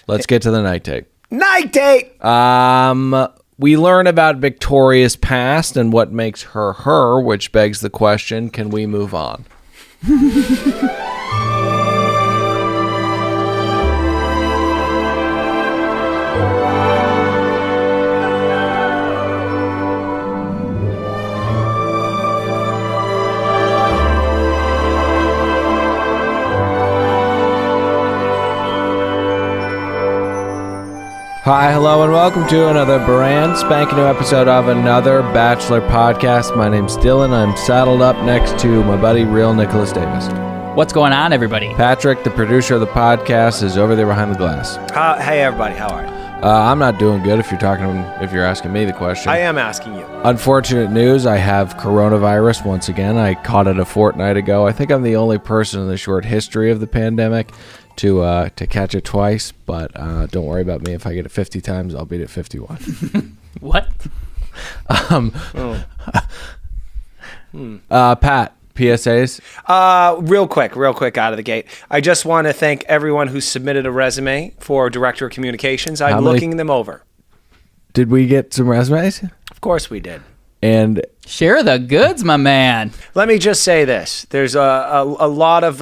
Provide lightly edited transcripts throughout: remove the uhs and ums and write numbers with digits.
Let's get to the night take. Night take! We learn about Victoria's past and what makes her her, which begs the question, can we move on? Hi, hello, and welcome to another brand spanking new episode of another Bachelor podcast. My name's Dylan. I'm saddled up next to my buddy, Real Nicholas Davis. What's going on, everybody? Patrick, the producer of the podcast, is over there behind the glass. Hey, everybody. How are you? I'm not doing good if you're asking me the question. I am asking you. Unfortunate news, I have coronavirus once again. I caught it a fortnight ago. I think I'm the only person in the short history of the pandemic to catch it twice, but don't worry about me. If I get it 50 times, I'll beat it 51. What? Pat, PSAs? Real quick out of the gate. I just want to thank everyone who submitted a resume for Director of Communications. I'm looking them over. Did we get some resumes? Of course we did. And Share the goods, my man. let me just say this. There's a lot of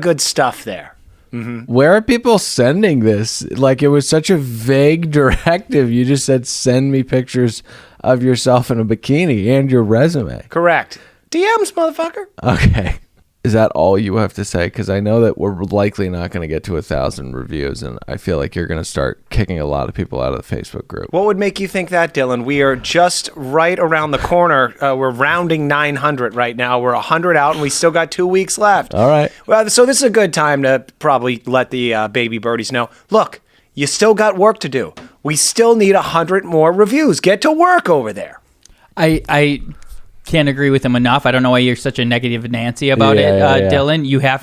good stuff there. where are people sending this? Like, it was such a vague directive. You just said, send me pictures of yourself in a bikini and your resume. Correct. DMs, motherfucker. Okay. Is that all you have to say? Because I know that we're likely not going to get to 1,000 reviews, and I feel like you're going to start kicking a lot of people out of the Facebook group. What would make you think that, Dylan? We are just right around the corner. We're rounding 900 right now. We're 100 out, and we still got 2 weeks left. All right. Well, so this is a good time to probably let the baby birdies know. Look, you still got work to do. We still need 100 more reviews. Get to work over there. I can't agree with him enough. I don't know why you're such a negative Nancy about it, Dylan. You have,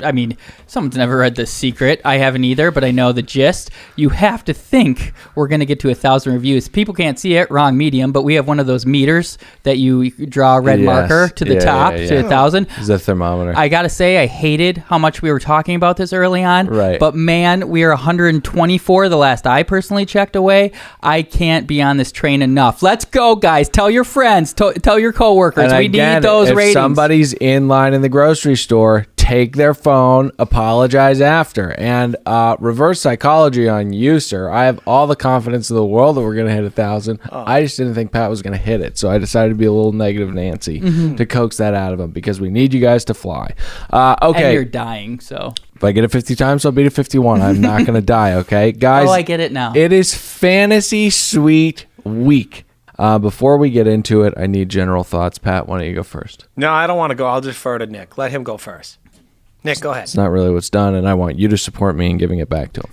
someone's never read The Secret. I haven't either, but I know the gist. You have to think we're going to get to 1,000 reviews. People can't see it, wrong medium, but we have one of those meters that you draw a red marker to the top to 1,000. It's a thermometer. I got to say, I hated how much we were talking about this early on. Right. But man, we are 124 the last I personally checked away. I can't be on this train enough. Let's go, guys. Tell your friends. Tell your coworkers. And We again, need those if ratings. somebody's in line in the grocery store, take their phone, apologize after. And reverse psychology on you, sir. I have all the confidence in the world that we're going to hit 1,000. I just didn't think Pat was going to hit it. So I decided to be a little negative Nancy to coax that out of him because we need you guys to fly. Okay. And you're dying, so. If I get it 50 times, I'll beat it 51. I'm not going to die, okay? Guys, Oh, I get it now. It is Fantasy Suite Week. Before we get into it, I need general thoughts. Pat, why don't you go first? No, I don't want to go. I'll defer to Nick. Let him go first. Nick, go ahead. It's not really what's done, and I want you to support me in giving it back to him.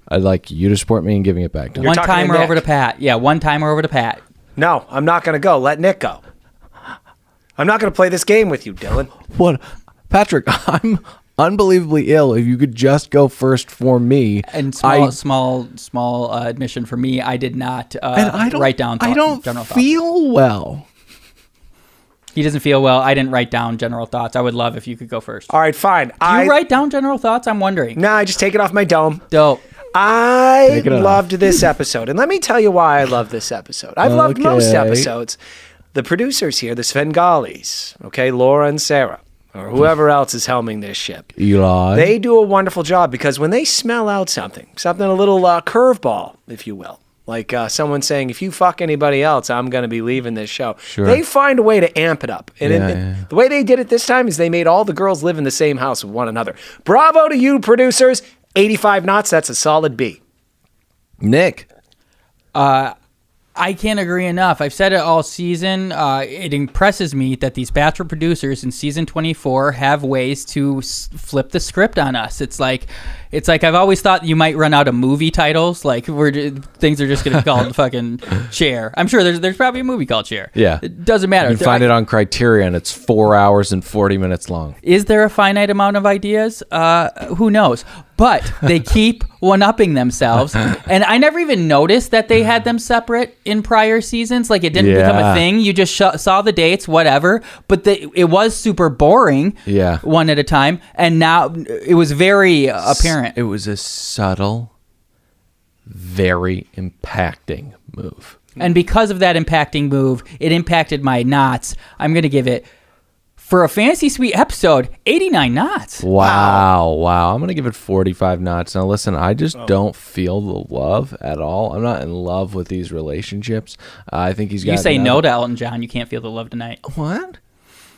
I'd like you to support me in giving it back to him. One talking to timer Nick. over to Pat. Yeah, one timer over to Pat. No, I'm not going to go. Let Nick go. I'm not going to play this game with you, Dylan. What? Patrick, I'm unbelievably ill. If you could just go first for me. And small admission for me, I did not write down I don't general thoughts. feel well. He doesn't feel well. I didn't write down general thoughts. I would love if you could go first. All right, fine. Do you write down general thoughts? I'm wondering. No, I just take it off my dome. Dope. I Take it off. loved this episode. And let me tell you why I love this episode. I've loved most Okay. episodes. The producers here, the Svengalis, okay, Laura and Sarah, or whoever else is helming this ship. Eli. They do a wonderful job because when they smell out something a little curveball, if you will, like someone saying, if you fuck anybody else, I'm going to be leaving this show. Sure. They find a way to amp it up. And Yeah. the way they did it this time is they made all the girls live in the same house with one another. Bravo to you, producers. 85 knots, that's a solid B. Nick. I can't agree enough. I've said it all season. It impresses me that these Bachelor producers in season 24 have ways to flip the script on us. It's like I've always thought you might run out of movie titles. Like things are just going to be called fucking Cher. I'm sure there's probably a movie called Cher. Yeah. It doesn't matter. You can find it on Criterion. It's 4 hours and 40 minutes long. Is there a finite amount of ideas? Who knows? But they keep one-upping themselves. And I never even noticed that they had them separate in prior seasons. Like, it didn't become a thing. You just saw the dates, whatever. But it was super boring one at a time. And now it was very apparent. It was a subtle, very impacting move. And because of that impacting move, it impacted my knots. I'm going to give it, for a Fantasy Suite episode, 89 knots. Wow. I'm going to give it 45 knots. Now, listen, I just don't feel the love at all. I'm not in love with these relationships. I think he's got... You say no to Elton John, you can't feel the love tonight. What?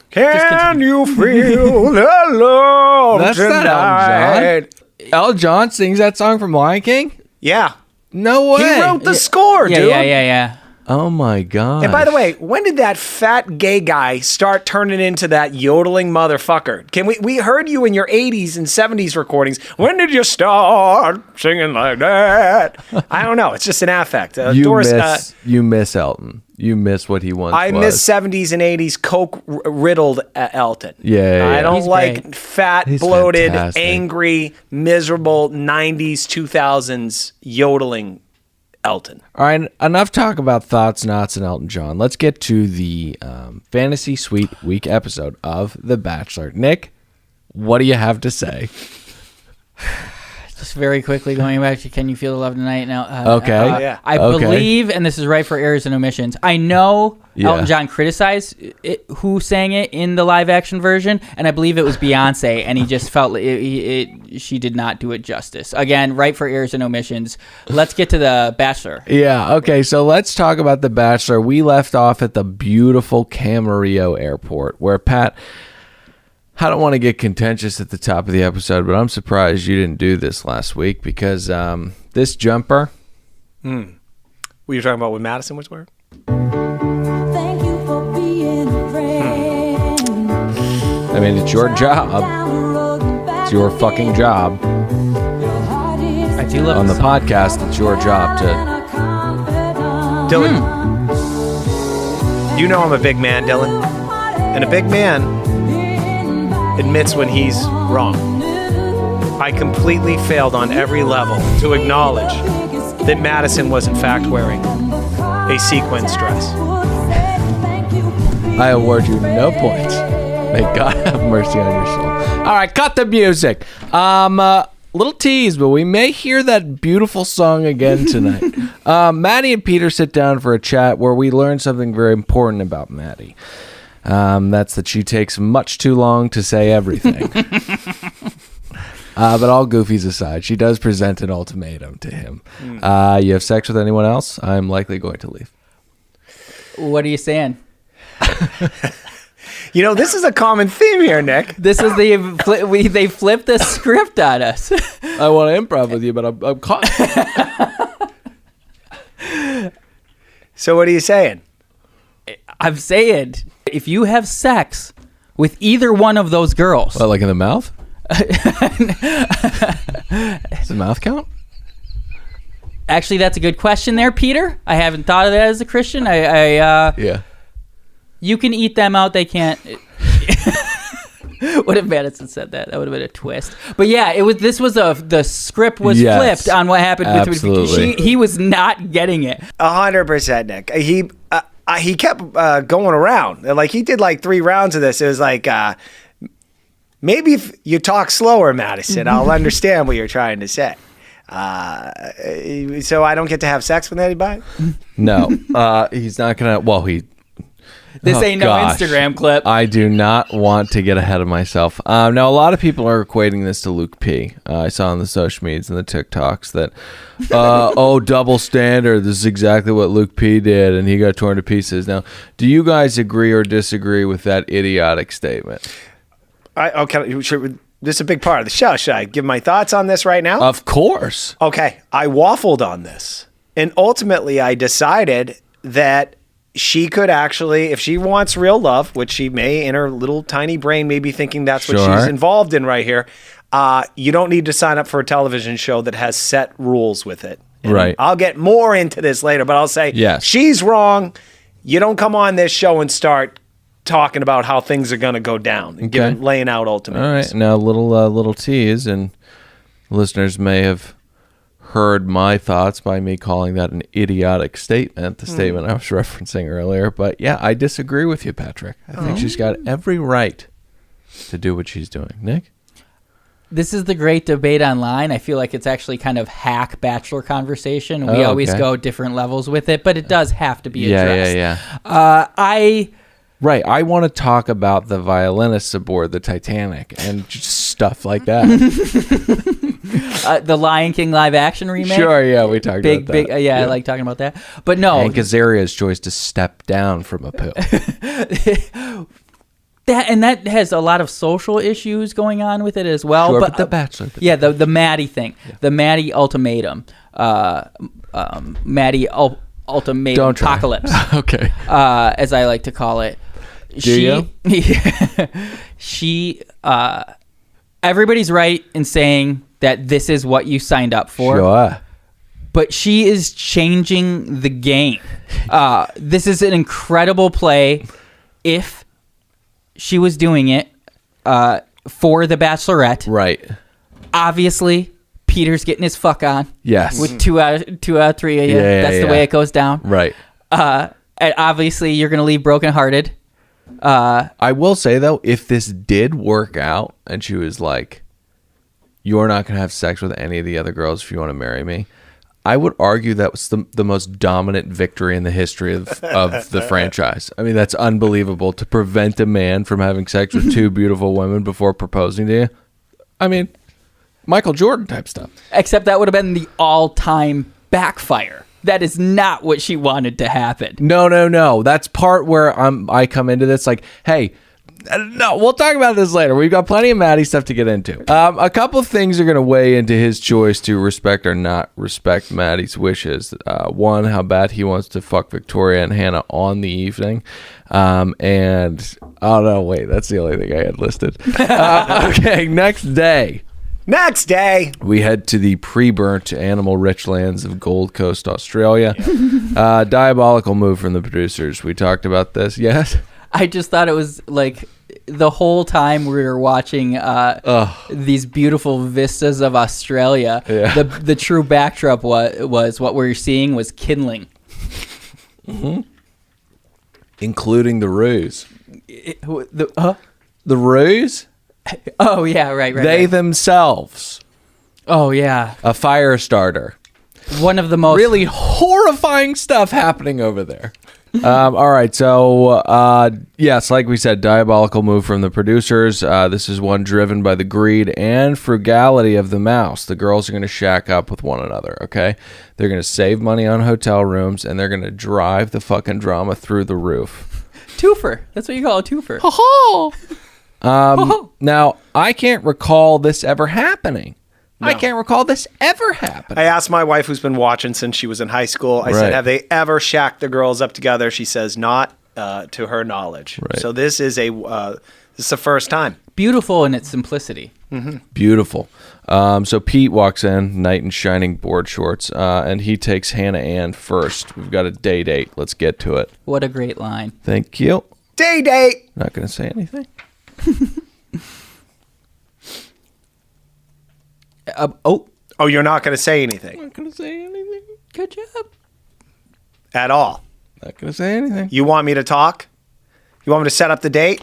Can you feel the love That's tonight? not Elton John. Elton John sings that song from Lion King? Yeah. No way. He wrote the score, dude. Yeah. Oh my god! And by the way, when did that fat gay guy start turning into that yodeling motherfucker? We heard you in your 80s and 70s recordings. When did you start singing like that? I don't know. It's just an affect. You miss Elton. You miss what he once was. I miss 70s and 80s coke riddled Elton. Yeah. I don't He's like great. fat, He's bloated, fantastic. angry, miserable 90s, 2000s yodeling Elton. All right, enough talk about thoughts, knots, and Elton John. Let's get to the Fantasy Suite Week episode of The Bachelor. Nick, what do you have to say? Just very quickly going back to Can You Feel the Love Tonight? Now, Okay. I believe, and this is right for errors and omissions, I know Elton John criticized who sang it in the live action version, and I believe it was Beyonce, and he just felt she did not do it justice. Again, right for errors and omissions. Let's get to The Bachelor. Yeah, okay, so let's talk about The Bachelor. We left off at the beautiful Camarillo Airport, where Pat... I don't want to get contentious at the top of the episode, but I'm surprised you didn't do this last week because this jumper... What you talking about with Madison was where? Thank you for being a friend. I mean, it's your job. It's your fucking job. I do love On the this song. podcast, it's your job to... Dylan, you know I'm a big man, Dylan. And a big man admits when he's wrong. I completely failed on every level to acknowledge that Madison was in fact wearing a sequins dress. I award you no points. May God have mercy on your soul. All right, cut the music. Little tease, but we may hear that beautiful song again tonight. Maddie and Peter sit down for a chat where we learn something very important about Maddie. That's that she takes much too long to say everything. But all goofies aside, she does present an ultimatum to him. You have sex with anyone else? I'm likely going to leave. What are you saying? You know, this is a common theme here, Nick. This is they flipped the script on us. I want to improv with you, but I'm caught. So what are you saying? I'm saying, if you have sex with either one of those girls, What, like in the mouth? Does the mouth count? actually, that's a good question there, Peter. I haven't thought of that as a Christian. Yeah. You can eat them out. They can't. What if Madison said that? That would have been a twist. But yeah, the script was flipped on what happened with absolutely. he was not getting it. 100%, Nick. He kept going around. Like, he did like 3 rounds of this. It was like, maybe if you talk slower, Madison, I'll understand what you're trying to say. So I don't get to have sex with anybody? No. He's not going to... Well, This ain't no Instagram clip. I do not want to get ahead of myself. Now, a lot of people are equating this to Luke P. I saw on the social medias and the TikToks that, double standard. This is exactly what Luke P did, and he got torn to pieces. Now, do you guys agree or disagree with that idiotic statement? This is a big part of the show. Should I give my thoughts on this right now? Of course. Okay, I waffled on this. And ultimately, I decided that she could actually, if she wants real love, which she may in her little tiny brain may be thinking that's what she's involved in right here, you don't need to sign up for a television show that has set rules with it. And right. I'll get more into this later, but I'll say, yes. She's wrong. You don't come on this show and start talking about how things are going to go down and laying out ultimatums. All right. Now, little tease and a Listeners may have heard my thoughts by me calling that an idiotic statement, the statement I was referencing earlier. But yeah, I disagree with you, Patrick. I think she's got every right to do what she's doing. Nick? This is the great debate online. I feel like it's actually kind of hack Bachelor conversation. We always go different levels with it, but it does have to be addressed. Right, I want to talk about the violinists aboard the Titanic and just stuff like that. The Lion King live action remake. Sure, yeah, we talked about that. I like talking about that. But no, Hank Azaria's choice to step down from a pill. That has a lot of social issues going on with it as well. Sure, but The Bachelor. The Madi thing, the Madi ultimatum, Madi ultimatum apocalypse. Okay, as I like to call it. You? She. Everybody's right in saying that this is what you signed up for. Sure. But she is changing the game. This is an incredible play. If she was doing it for the Bachelorette, right? Obviously, Peter's getting his fuck on. Yes, with two out of three of you. That's the way it goes down. Right. And obviously, you're gonna leave brokenhearted. I will say though, if this did work out and she was like, "You're not gonna have sex with any of the other girls if you want to marry me," I would argue that was the most dominant victory in the history of the franchise. I mean, that's unbelievable to prevent a man from having sex with two beautiful women before proposing to you. I mean, Michael Jordan type stuff. Except that would have been the all-time backfire. That is not what she wanted to happen. No. That's part where I come into this like, hey, no, we'll talk about this later. We've got plenty of Madi stuff to get into. A couple of things are going to weigh into his choice to respect or not respect Madi's wishes. One, how bad he wants to fuck Victoria and Hannah on the evening. And, oh no, wait, that's the only thing I had listed. Okay, next day, we head to the pre-burnt animal-rich lands of Gold Coast, Australia. Diabolical move from the producers. We talked about this, yes? I just thought it was like the whole time we were watching these beautiful vistas of Australia, the true backdrop was what we were seeing was kindling. Mm-hmm. Including the ruse. The ruse? Oh, yeah, right. They themselves. Oh, yeah. A fire starter. One of the most... really horrifying stuff happening over there. All right, so yes, like we said, diabolical move from the producers. This is one driven by the greed and frugality of the mouse. The girls are going to shack up with one another, okay? They're going to save money on hotel rooms, and they're going to drive the fucking drama through the roof. Twofer. That's what you call a twofer. Now, I can't recall this ever happening. No. I can't recall this ever happening. I asked my wife, who's been watching since she was in high school, I said, have they ever shacked the girls up together? She says, not to her knowledge. Right. So this is the first time. Beautiful in its simplicity. Mm-hmm. Beautiful. So Pete walks in, knight in shining board shorts, and he takes Hannah Ann first. We've got a date. Let's get to it. What a great line. Thank you. Date. Not going to say anything. You're not going to say anything? Not going to say anything. Good job. At all? Not going to say anything. You want me to talk? You want me to set up the date?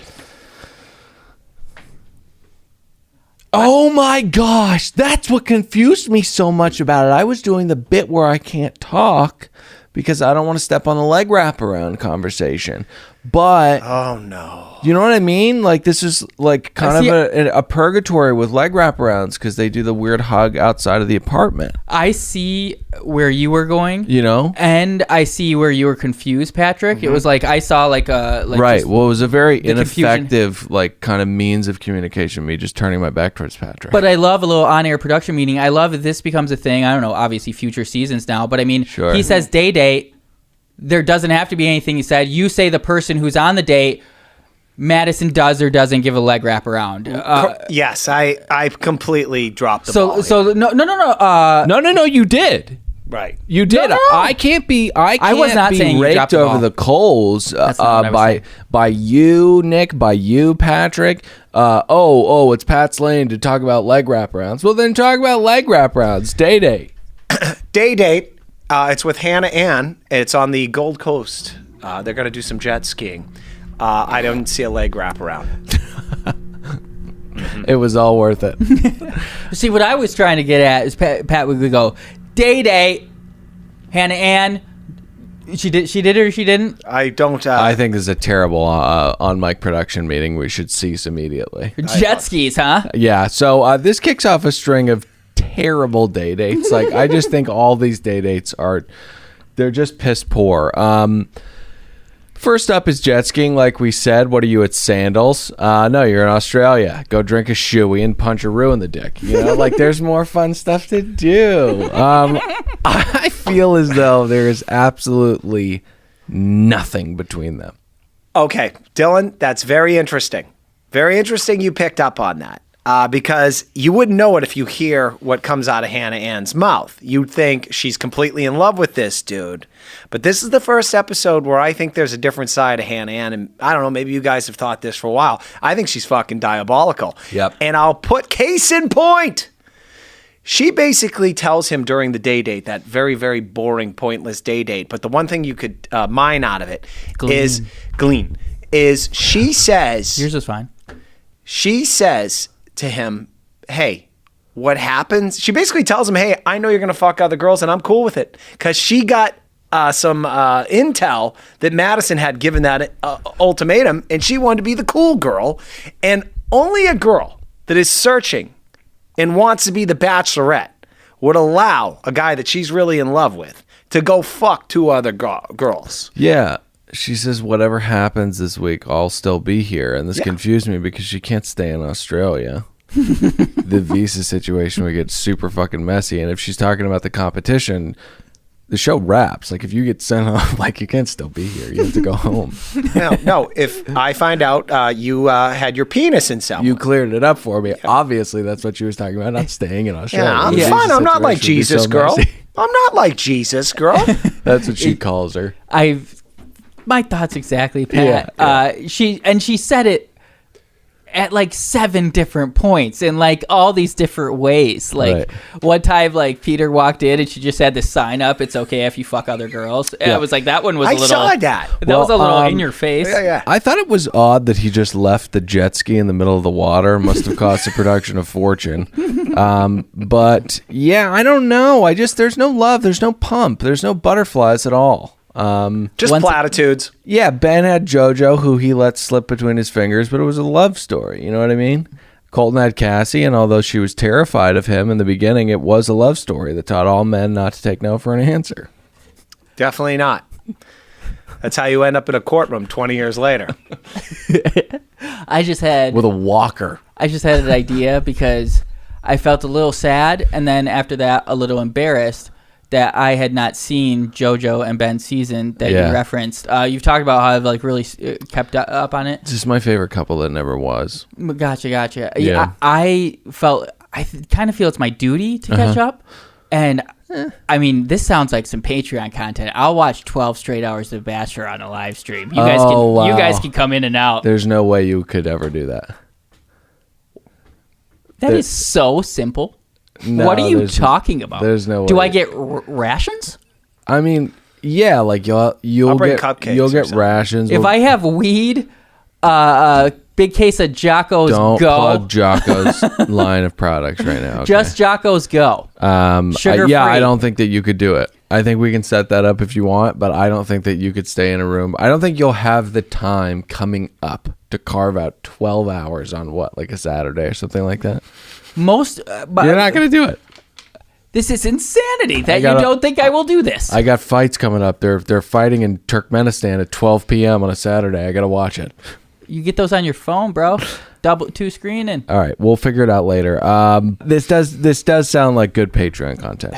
Oh my gosh, that's what confused me so much about it. I was doing the bit where I can't talk because I don't want to step on the leg wraparound conversation. But oh no, you know what I mean? Like this is like kind of a purgatory with leg wraparounds because they do the weird hug outside of the apartment. I see where you were going, you know, and I see where you were confused, Patrick. Mm-hmm. It was like I saw like right. Well, it was a very ineffective like kind of means of communication. Me just turning my back towards Patrick. But I love a little on-air production meeting. I love that this becomes a thing. I don't know, obviously future seasons now, but I mean, he says date. There doesn't have to be anything he said. You say the person who's on the date, Madison does or doesn't give a leg wrap around. Yes, I completely dropped the ball. So no. No, you did. Right. You did. No. I can't be. I was not be saying you dropped raked the over ball. the coals That's not what I was saying. by you, Nick, by you, Patrick. It's Pat's lane to talk about leg wraparounds. Well, then talk about leg wraparounds. Day date. Day date. It's with Hannah Ann. It's on the Gold Coast. They're going to do some jet skiing. I don't see a leg wraparound. It was all worth it. See, what I was trying to get at is Pat would go, day date, Hannah Ann. She did or she didn't? I don't. I think this is a terrible on mic production meeting. We should cease immediately. Jet skis, huh? Yeah. So this kicks off a string of terrible day dates. Like, I just think all these day dates they're just piss poor. First up is jet skiing, like we said. What are you at, Sandals? No, you're in Australia. Go drink a shoey and punch a roo in the dick. You know, like, there's more fun stuff to do. I feel as though there is absolutely nothing between them. Okay, Dylan, that's very interesting. Very interesting you picked up on that. Because you wouldn't know it if you hear what comes out of Hannah Ann's mouth. You'd think she's completely in love with this dude. But this is the first episode where I think there's a different side of Hannah Ann. And I don't know, maybe you guys have thought this for a while. I think she's fucking diabolical. Yep. And I'll put case in point. She basically tells him during the day date, that very, very boring, pointless day date. But the one thing you could mine out of it is she says... Yours is fine. She says to him, hey, what happens? She basically tells him, hey, I know you're going to fuck other girls and I'm cool with it. Because she got some intel that Madison had given that ultimatum and she wanted to be the cool girl. And only a girl that is searching and wants to be the bachelorette would allow a guy that she's really in love with to go fuck two other girls. Yeah. She says, whatever happens this week, I'll still be here. And this confused me because she can't stay in Australia. The visa situation would get super fucking messy. And if she's talking about the competition, the show wraps. Like, if you get sent off, like, you can't still be here. You have to go home. No, if I find out you had your penis in someone. You cleared it up for me. Obviously, that's what she was talking about, not staying in Australia. Yeah, I'm The fine. visa I'm not like situation would be Jesus, so girl. messy. I'm not like Jesus, girl. That's what she calls her. My thoughts exactly, Pat. Yeah. She said it at like 7 different points in like all these different ways. Like one time, like Peter walked in and she just had this sign up. It's okay if you fuck other girls. And I was like, that one was a little. I saw that. That was a little in your face. Yeah. I thought it was odd that he just left the jet ski in the middle of the water. Must have cost the production a fortune. But yeah, I don't know. There's no love. There's no pump. There's no butterflies at all. Just platitudes. Yeah, Ben had JoJo, who he let slip between his fingers, but it was a love story. You know what I mean? Colton had Cassie, and although she was terrified of him in the beginning, it was a love story that taught all men not to take no for an answer. Definitely not. That's how you end up in a courtroom 20 years later. I just had With a walker. I just had an idea because I felt a little sad, and then after that, a little embarrassed that I had not seen JoJo and Ben's season that you referenced. You've talked about how I've like really kept up on it. This is my favorite couple that never was. Gotcha. Yeah. I kind of feel it's my duty to catch up. And I mean, this sounds like some Patreon content. I'll watch 12 straight hours of Bachelor on a live stream. You guys can come in and out. There's no way you could ever do that. That is so simple. No, what are you talking about? There's no way. Do I get rations? I mean, yeah, like you'll bring get cupcakes you'll or get something. rations. If I have weed, a big case of Jocko's don't Go. plug Jocko's line of products right now. Okay? Just Jocko's Go. Sugar-free. I don't think that you could do it. I think we can set that up if you want, but I don't think that you could stay in a room. I don't think you'll have the time coming up to carve out 12 hours on like a Saturday or something like that. Most You're not going to do it. This is insanity that you don't think I will do this. I got fights coming up. They're fighting in Turkmenistan at 12 p.m. on a Saturday. I got to watch it. You get those on your phone, bro. Two screening. All right, we'll figure it out later. This does sound like good Patreon content.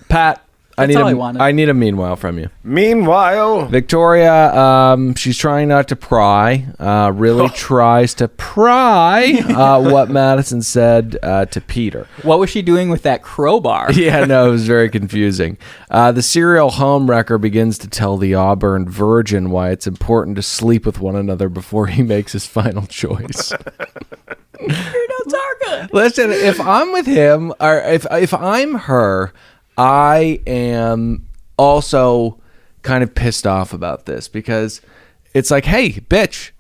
Pat, That's all I wanted. I need a meanwhile from you. Meanwhile, Victoria, she's trying not to pry. Really tries to pry what Madison said to Peter. What was she doing with that crowbar? Yeah, no, it was very confusing. The serial homewrecker begins to tell the Auburn virgin why it's important to sleep with one another before he makes his final choice. Your notes are good. Listen, if I'm with him, or if I'm her, I am also kind of pissed off about this because it's like, hey, bitch,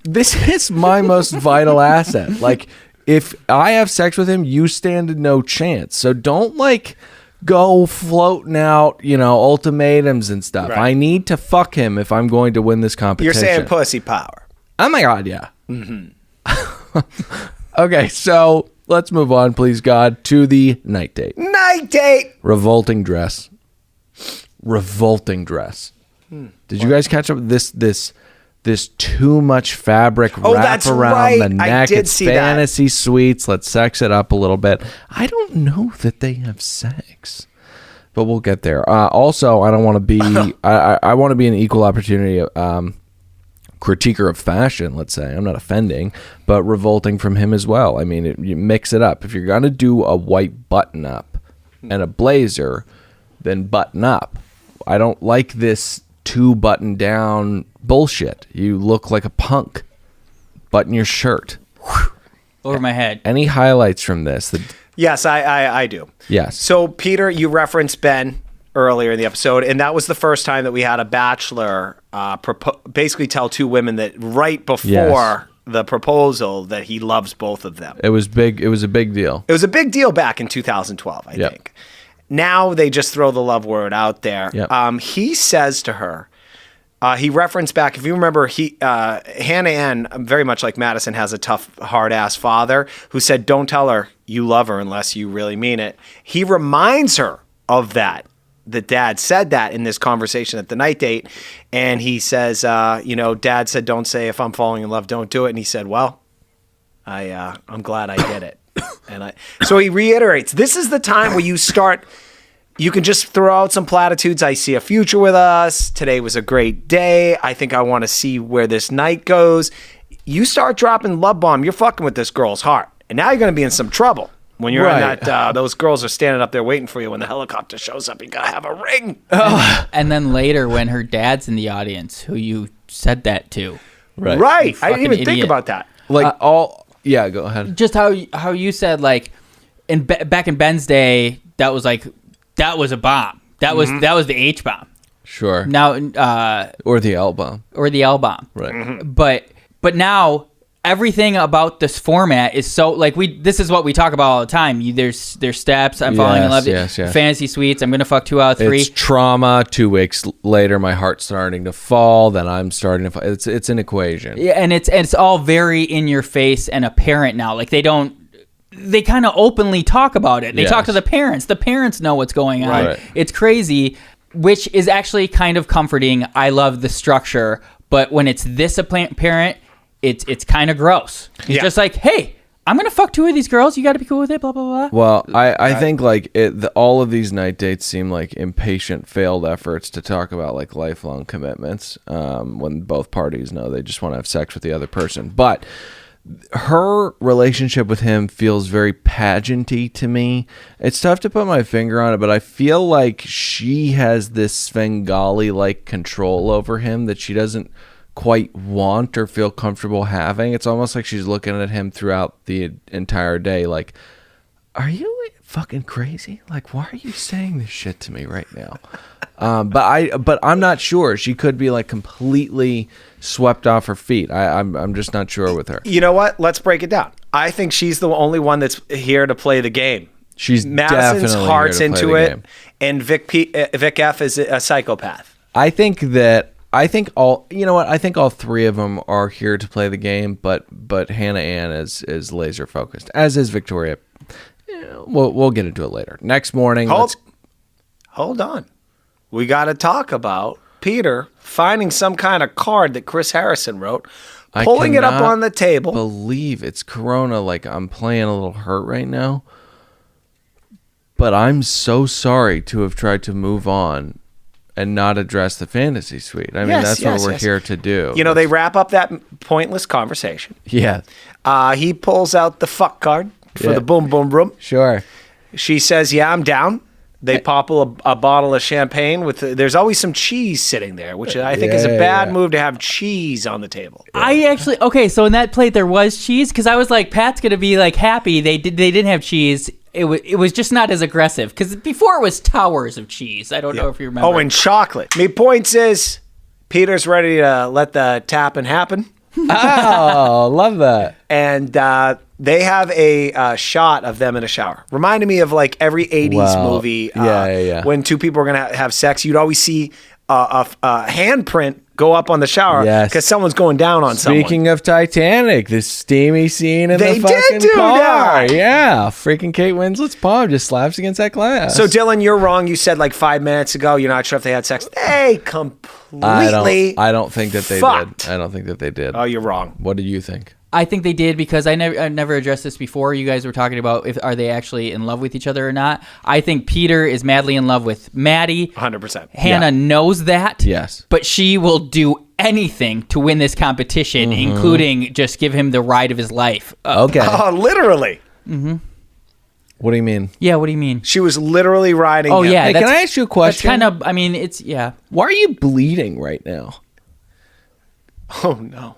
this is my most vital asset. Like, if I have sex with him, you stand no chance. So don't go floating out, ultimatums and stuff. Right. I need to fuck him if I'm going to win this competition. you're saying pussy power. Oh my God, yeah. Mm-hmm. Okay, so let's move on, please, God, to the night date. Night date. Revolting dress. Did you guys catch up with this too much fabric wrap that's around right. the neck? I did It's see fantasy suites. Let's sex it up a little bit. I don't know that they have sex, but we'll get there. Also, I don't want to be. I want to be an equal opportunity critiquer of fashion, let's say. I'm not offending, but revolting from him as well. I mean, you mix it up. If you're going to do a white button up and a blazer, then button up. I don't like this 2 button down bullshit. You look like a punk. Button your shirt. Over my head. Any highlights from this? Yes, I do. Yes. So, Peter, you referenced Ben earlier in the episode, and that was the first time that we had a bachelor basically tell 2 women that right before the proposal that he loves both of them. It was big. It was a big deal. It was a big deal back in 2012, I think. Now they just throw the love word out there. Yep. He says to her, he referenced back, if you remember, Hannah Ann, very much like Madison, has a tough, hard-ass father who said, don't tell her you love her unless you really mean it. He reminds her of that Dad said that in this conversation at the night date. And he says, Dad said, don't say if I'm falling in love, don't do it. And he said, well, I'm glad I did it. So he reiterates, this is the time where you can just throw out some platitudes. I see a future with us. Today was a great day. I think I want to see where this night goes. You start dropping love bomb, you're fucking with this girl's heart. And now you're going to be in some trouble. When you're in that, those girls are standing up there waiting for you when the helicopter shows up. You got to have a ring. And then later when her dad's in the audience, who you said that to. Right. I didn't even think about that. Yeah, go ahead. Just how you said, like, back in Ben's day, that was a bomb. That was the H bomb. Sure. Now, or the L bomb. Or the L bomb. Right. Mm-hmm. But now everything about this format is so this is what we talk about all the time. There's steps. I'm falling in love. Yes. Fantasy suites. I'm gonna fuck 2 out of 3. It's trauma. 2 weeks later, my heart's starting to fall. Then I'm starting to fall. It's an equation. Yeah, and it's all very in your face and apparent now. Like they kind of openly talk about it. They talk to the parents. The parents know what's going on. Right. It's crazy, which is actually kind of comforting. I love the structure, but when it's this apparent, it's kind of gross. It's just like, hey, I'm gonna fuck 2 of these girls. You got to be cool with it. Blah blah blah. Well, I think all of these night dates seem like impatient, failed efforts to talk about like lifelong commitments. When both parties know they just want to have sex with the other person, but her relationship with him feels very pageanty to me. It's tough to put my finger on it, but I feel like she has this Svengali-like control over him that she doesn't quite want or feel comfortable having. It's almost like she's looking at him throughout the entire day like, are you fucking crazy? Like, why are you saying this shit to me right now? But I'm not sure. She could be like completely swept off her feet. I'm just not sure with her. You know what? Let's break it down. I think she's the only one that's here to play the game. She's Madison's definitely heart's here to play into the it, game. and Vic F is a psychopath. I think all 3 of them are here to play the game, but Hannah Ann is laser focused, as is Victoria. We'll get into it later. Next morning, Hold on. We got to talk about Peter finding some kind of card that Chris Harrison wrote, pulling it up on the table. Believe it's Corona. Like, I'm playing a little hurt right now. But I'm so sorry to have tried to move on and not address the fantasy suite. I mean, that's what we're here to do. You know, they wrap up that pointless conversation. Yeah. He pulls out the fuck card for the boom boom room. Sure. She says, yeah, I'm down. They pop a bottle of champagne with. There's always some cheese sitting there, which I think is a bad move to have cheese on the table. I actually so in that plate there was cheese because I was like, Pat's gonna be like happy they didn't have cheese. It was just not as aggressive because before it was towers of cheese. I don't know if you remember. Oh, and chocolate. Me points is Peter's ready to let the tapping happen. Oh, love that. And they have a shot of them in a shower. Reminded me of like every 80s movie. When two people are going to have sex, you'd always see a handprint go up on the shower because someone's going down on someone. Speaking of Titanic, this steamy scene in they the fucking did do car. that. Yeah, freaking Kate Winslet's palm just slaps against that glass. So Dylan, you're wrong. You said like 5 minutes ago you're not sure if they had sex. They completely I don't think that they fucked. did. I don't think that they did. Oh, you're wrong. What do you think? I think they did because I never addressed this before. You guys were talking about are they actually in love with each other or not. I think Peter is madly in love with Maddie. 100%. Hannah knows that. Yes. But she will do anything to win this competition, including just give him the ride of his life. Okay. Oh, literally. What do you mean? Yeah, what do you mean? She was literally riding Oh, him. yeah. Hey, can I ask you a question? That's kind of, I mean, it's, yeah. Why are you bleeding right now? Oh, no.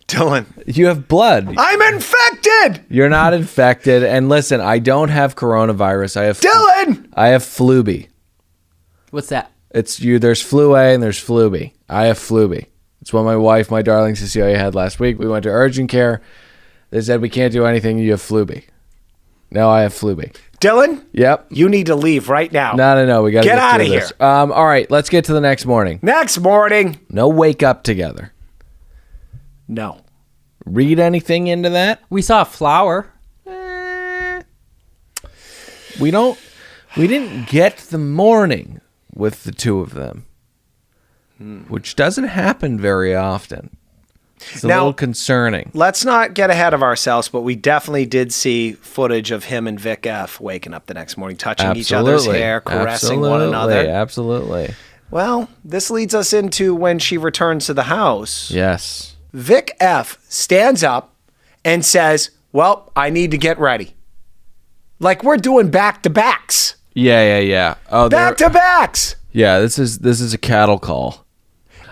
Dylan. You have blood. I'm infected! You're not infected. And listen, I don't have coronavirus. I have Dylan! I have flu B. What's that? It's you. There's flu A and there's flu B. I have flu B. It's what my wife, my darling Cecilia, had last week. We went to urgent care. They said we can't do anything. You have flu B. No, I have flu B. Dylan? Yep. You need to leave right now. No. We got to Get out of here. All right, let's get to the next morning. Next morning. No wake up together. No. Read anything into that? We saw a flower. We didn't get the morning with the two of them, which doesn't happen very often. It's a little concerning. Let's not get ahead of ourselves, but we definitely did see footage of him and Vic F waking up the next morning, touching each other's hair, caressing one another. Absolutely. Well, this leads us into when she returns to the house. Yes. Vic F stands up and says, well, I need to get ready. Like we're doing back-to-backs. Yeah. Oh, back-to-backs. Yeah, this is a cattle call.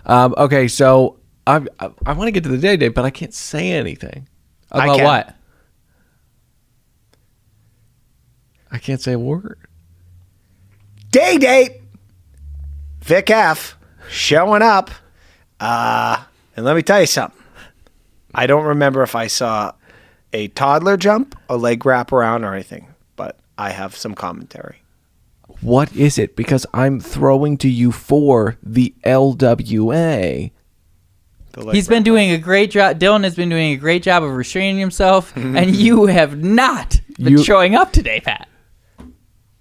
Okay, so I want to get to the day date, but I can't say anything. About what? I can't say a word. Day date. Vic F showing up. And let me tell you something. I don't remember if I saw a toddler jump, a leg wrap around, or anything, but I have some commentary. What is it? Because I'm throwing to you for the LWA. He's been doing a great job. Dylan has been doing a great job of restraining himself, and you have not been showing up today, Pat.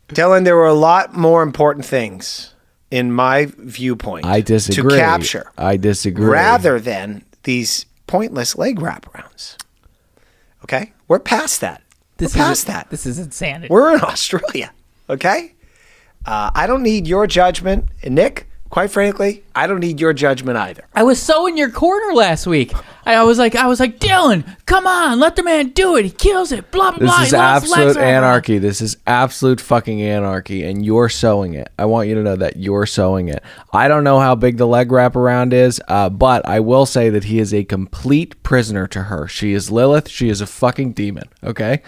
Dylan, there were a lot more important things in my viewpoint. I disagree. To capture. I disagree. Rather than these pointless leg wraparounds. Okay? We're past that. We're past that. This is insanity. We're in Australia. Okay? I don't need your judgment. And Nick, quite frankly, I don't need your judgment either. I was so in your corner last week. I was like, Dylan, come on, let the man do it. He kills it. Blah blah blah. This is absolute anarchy. This is absolute fucking anarchy, and you're sowing it. I want you to know that you're sowing it. I don't know how big the leg wraparound is, but I will say that he is a complete prisoner to her. She is Lilith. She is a fucking demon. Okay.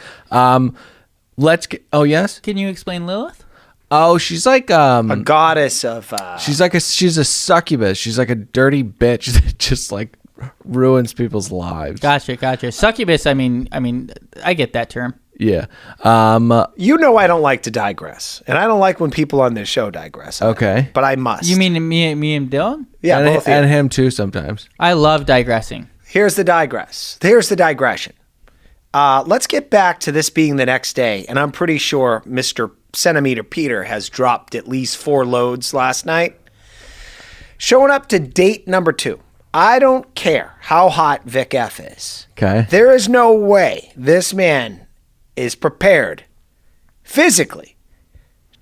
Let's get. Oh yes. Can you explain Lilith? Oh, she's like a goddess of. She's a succubus. She's like a dirty bitch that just like ruins people's lives. Gotcha. Succubus. I mean, I get that term. Yeah. You know I don't like to digress, and I don't like when people on this show digress. Okay. But I must. You mean me and Dylan? Yeah, and, both and him too sometimes. I love digressing. Here's the digression. Let's get back to this being the next day, and I'm pretty sure Mr. Centimeter Peter has dropped at least 4 loads last night. Showing up to date number 2. I don't care how hot Vic F is. Okay. There is no way this man is prepared physically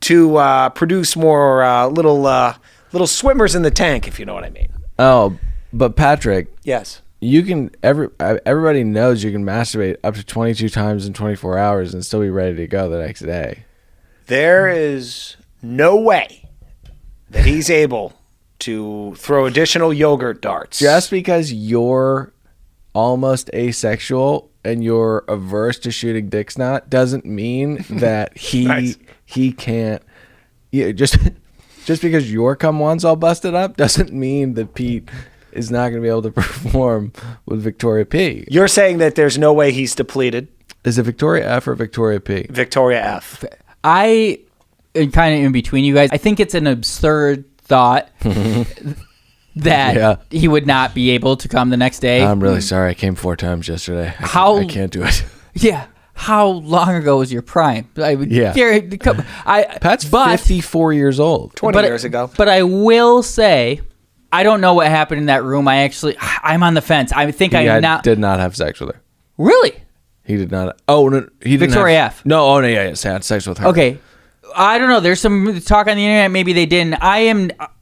to produce more little swimmers in the tank, if you know what I mean. Oh, but Patrick, Yes. you can everybody knows you can masturbate up to 22 times in 24 hours and still be ready to go the next day. There is no way that he's able to throw additional yogurt darts. Just because you're almost asexual and you're averse to shooting dick snot doesn't mean that Nice. he can't. Yeah, just because your cum once all busted up doesn't mean that Pete is not going to be able to perform with Victoria P. You're saying that there's no way he's depleted. Is it Victoria F or Victoria P? Victoria F. I am kind of in between you guys. I think it's an absurd thought that he would not be able to come the next day. I'm really sorry. I came 4 times yesterday. I can't do it. Yeah. How long ago was your prime? Pat's 54 years old. 20 years ago. But I will say, I don't know what happened in that room. I'm on the fence. I think did not have sex with her. Really? He did not. Oh, no, he didn't. Victoria F. No, oh, no, yes, had sex with her. Okay. I don't know. There's some talk on the internet. Maybe they didn't.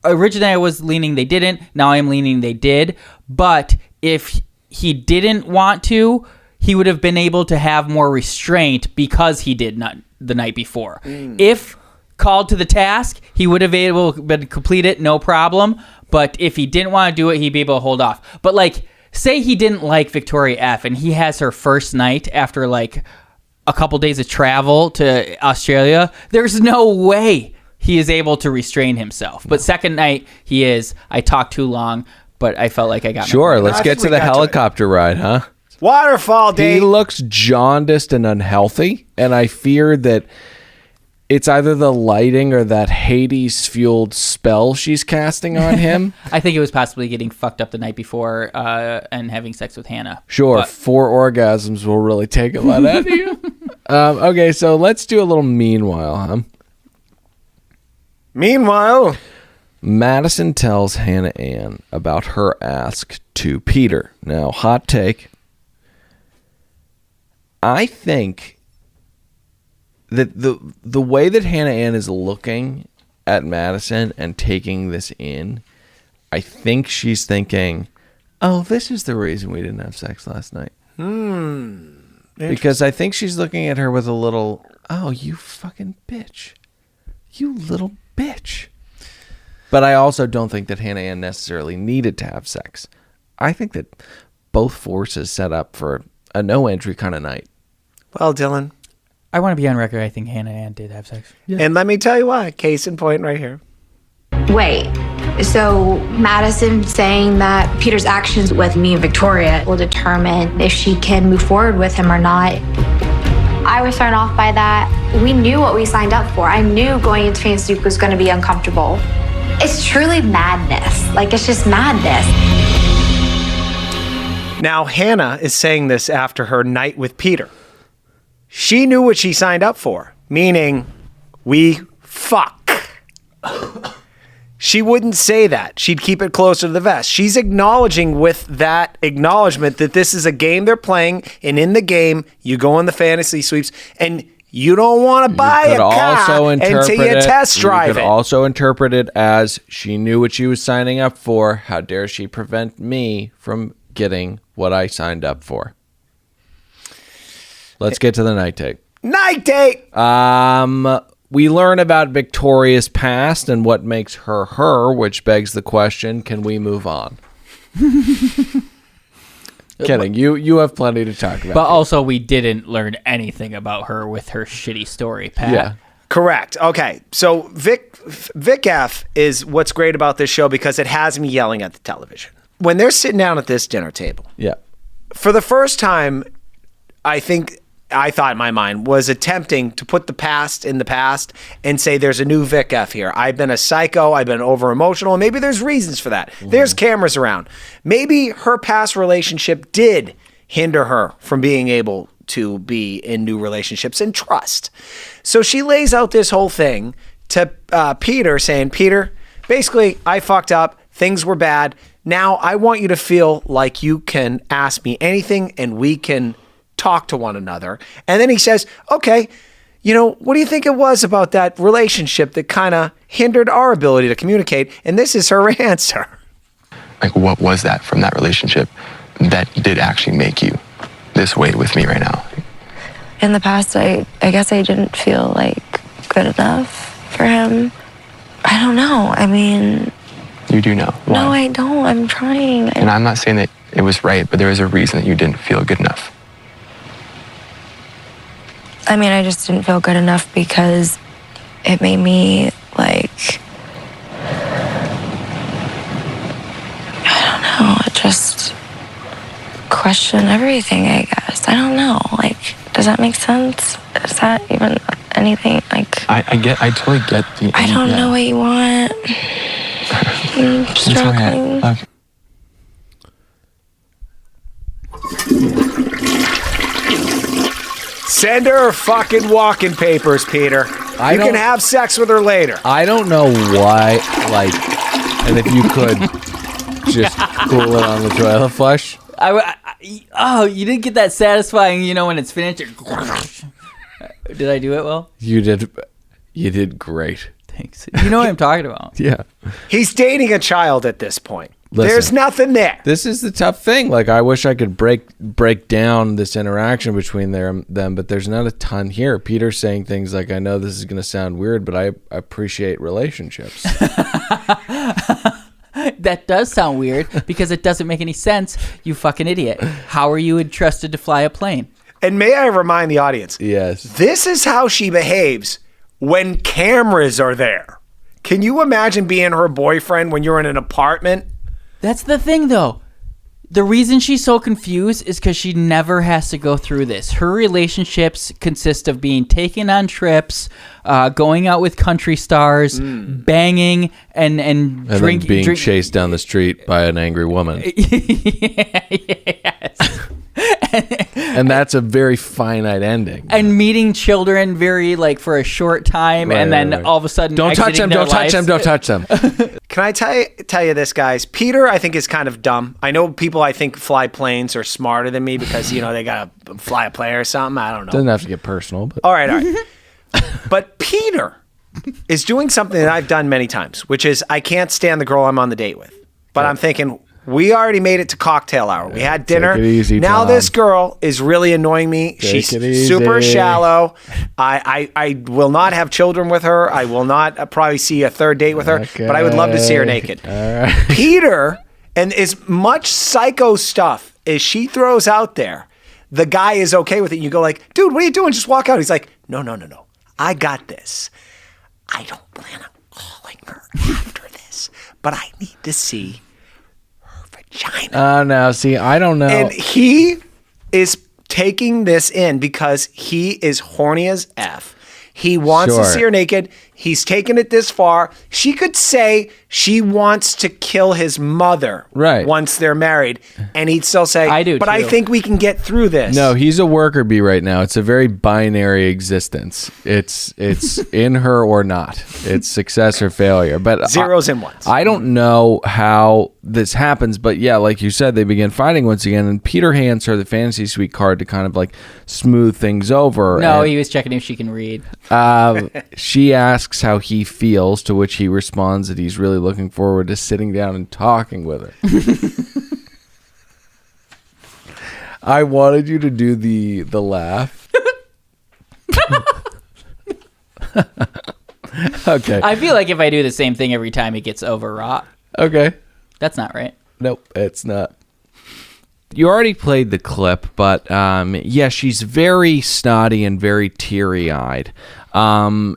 Originally I was leaning they didn't. Now I am leaning they did. But if he didn't want to, he would have been able to have more restraint because he did not the night before. If called to the task, he would have been able to complete it, no problem. But if he didn't want to do it, he'd be able to hold off. But say he didn't like Victoria F and he has her first night after a couple days of travel to Australia, there's no way he is able to restrain himself. But second night, he is. I talked too long, but I felt like I got Sure, let's get to the helicopter ride, huh? Waterfall date. He looks jaundiced and unhealthy, and I fear that it's either the lighting or that Hades-fueled spell she's casting on him. I think it was possibly getting fucked up the night before and having sex with Hannah. Sure, 4 orgasms will really take a lot out of you. Okay, so let's do a little meanwhile, huh? Meanwhile, Madison tells Hannah Ann about her ask to Peter. Now, hot take. I think that the way that Hannah Ann is looking at Madison and taking this in, I think she's thinking, oh, this is the reason we didn't have sex last night. Because I think she's looking at her with a little, oh, you fucking bitch. You little bitch. But I also don't think that Hannah Ann necessarily needed to have sex. I think that both forces set up for a no-entry kind of night. well, Dylan. I want to be on record. I think Hannah Ann did have sex. Yeah. And let me tell you why. Case in point right here. Wait, so Madison saying that Peter's actions with me and Victoria will determine if she can move forward with him or not. I was thrown off by that. We knew what we signed up for. I knew going into Fantasy Week was going to be uncomfortable. It's truly madness. It's just madness. Now, Hannah is saying this after her night with Peter. She knew what she signed up for, meaning we fuck. She wouldn't say that. She'd keep it closer to the vest. She's acknowledging with that acknowledgement that this is a game they're playing, and in the game, you go on the fantasy sweeps, and you don't want to buy a car until you test drive it. You could also interpret it as she knew what she was signing up for. How dare she prevent me from getting what I signed up for? Let's get to the night date. Night date! We learn about Victoria's past and what makes her her, which begs the question, can we move on? Kidding. You have plenty to talk about. But also, we didn't learn anything about her with her shitty story, Pat. Yeah. Correct. Okay. So Vic F is what's great about this show because it has me yelling at the television. When they're sitting down at this dinner table, Yeah. for the first time, I thought in my mind was attempting to put the past in the past and say there's a new Vic F here. I've been a psycho. I've been over emotional. Maybe there's reasons for that. Mm-hmm. There's cameras around. Maybe her past relationship did hinder her from being able to be in new relationships and trust. So she lays out this whole thing to Peter saying, Peter, basically, I fucked up. Things were bad. Now I want you to feel like you can ask me anything and we can talk to one another. And then he says, okay, what do you think it was about that relationship that kind of hindered our ability to communicate? And this is her answer. Like, what was that from that relationship that did actually make you this way with me right now? In the past, I guess I didn't feel like good enough for him. I don't know. I mean... You do know. Why? No, I don't. I'm trying. And I'm not saying that it was right, but there was a reason that you didn't feel good enough. I mean, I just didn't feel good enough because it made me, like... I don't know. It just... question everything, I guess. I don't know. Like, does that make sense? Is that even anything? Like... I totally get the... I don't know what you want. I'm struggling. Okay. Send her fucking walking papers, Peter. You can have sex with her later. I don't know why, and if you could just cool it on the toilet flush. You didn't get that satisfying, when it's finished. Did I do it well? You did great. Thanks. You know what I'm talking about. Yeah. He's dating a child at this point. Listen, there's nothing there. This is the tough thing. I wish I could break down this interaction between them, but there's not a ton here. Peter's saying things like, I know this is going to sound weird, but I appreciate relationships. That does sound weird because it doesn't make any sense, you fucking idiot. How are you entrusted to fly a plane? And may I remind the audience, yes, this is how she behaves when cameras are there. Can you imagine being her boyfriend when you're in an apartment? That's the thing, though. The reason she's so confused is because she never has to go through this. Her relationships consist of being taken on trips, going out with country stars, banging, and drinking. Being chased down the street by an angry woman. Yes. And that's a very finite ending. And meeting children for a short time, right, and then all of a sudden, don't touch them. Don't touch them. Can I tell you this, guys? Peter, I think, is kind of dumb. I know people I think fly planes are smarter than me because they gotta fly a plane or something. I don't know. Doesn't have to get personal. But. All right. But Peter is doing something that I've done many times, which is I can't stand the girl I'm on the date with, but I'm thinking, we already made it to cocktail hour. We had dinner. Take it easy, now Tom. This girl is really annoying me. She's super shallow. I will not have children with her. I will not probably see a third date with her, but I would love to see her naked. All right. Peter, and as much psycho stuff as she throws out there, the guy is okay with it. You go like, dude, what are you doing? Just walk out. He's like, no. I got this. I don't plan on calling her after this, but I need to see China. Oh, no. See, I don't know. And he is taking this in because he is horny as F. He wants to see her naked. He's taken it this far. She could say she wants to kill his mother once they're married, and he'd still say, I do, but too. I think we can get through this. No, he's a worker bee right now. It's a very binary existence. It's in her or not. It's success or failure. But zeros and ones. I don't know how this happens, but yeah, like you said, they begin fighting once again, and Peter hands her the fantasy suite card to kind of smooth things over. No, he was checking if she can read. She asks how he feels, to which he responds that he's really looking forward to sitting down and talking with her. I wanted you to do the laugh. Okay. I feel like if I do the same thing every time, it gets overwrought. Okay. That's not right. Nope, it's not. You already played the clip, but yeah, she's very snotty and very teary-eyed.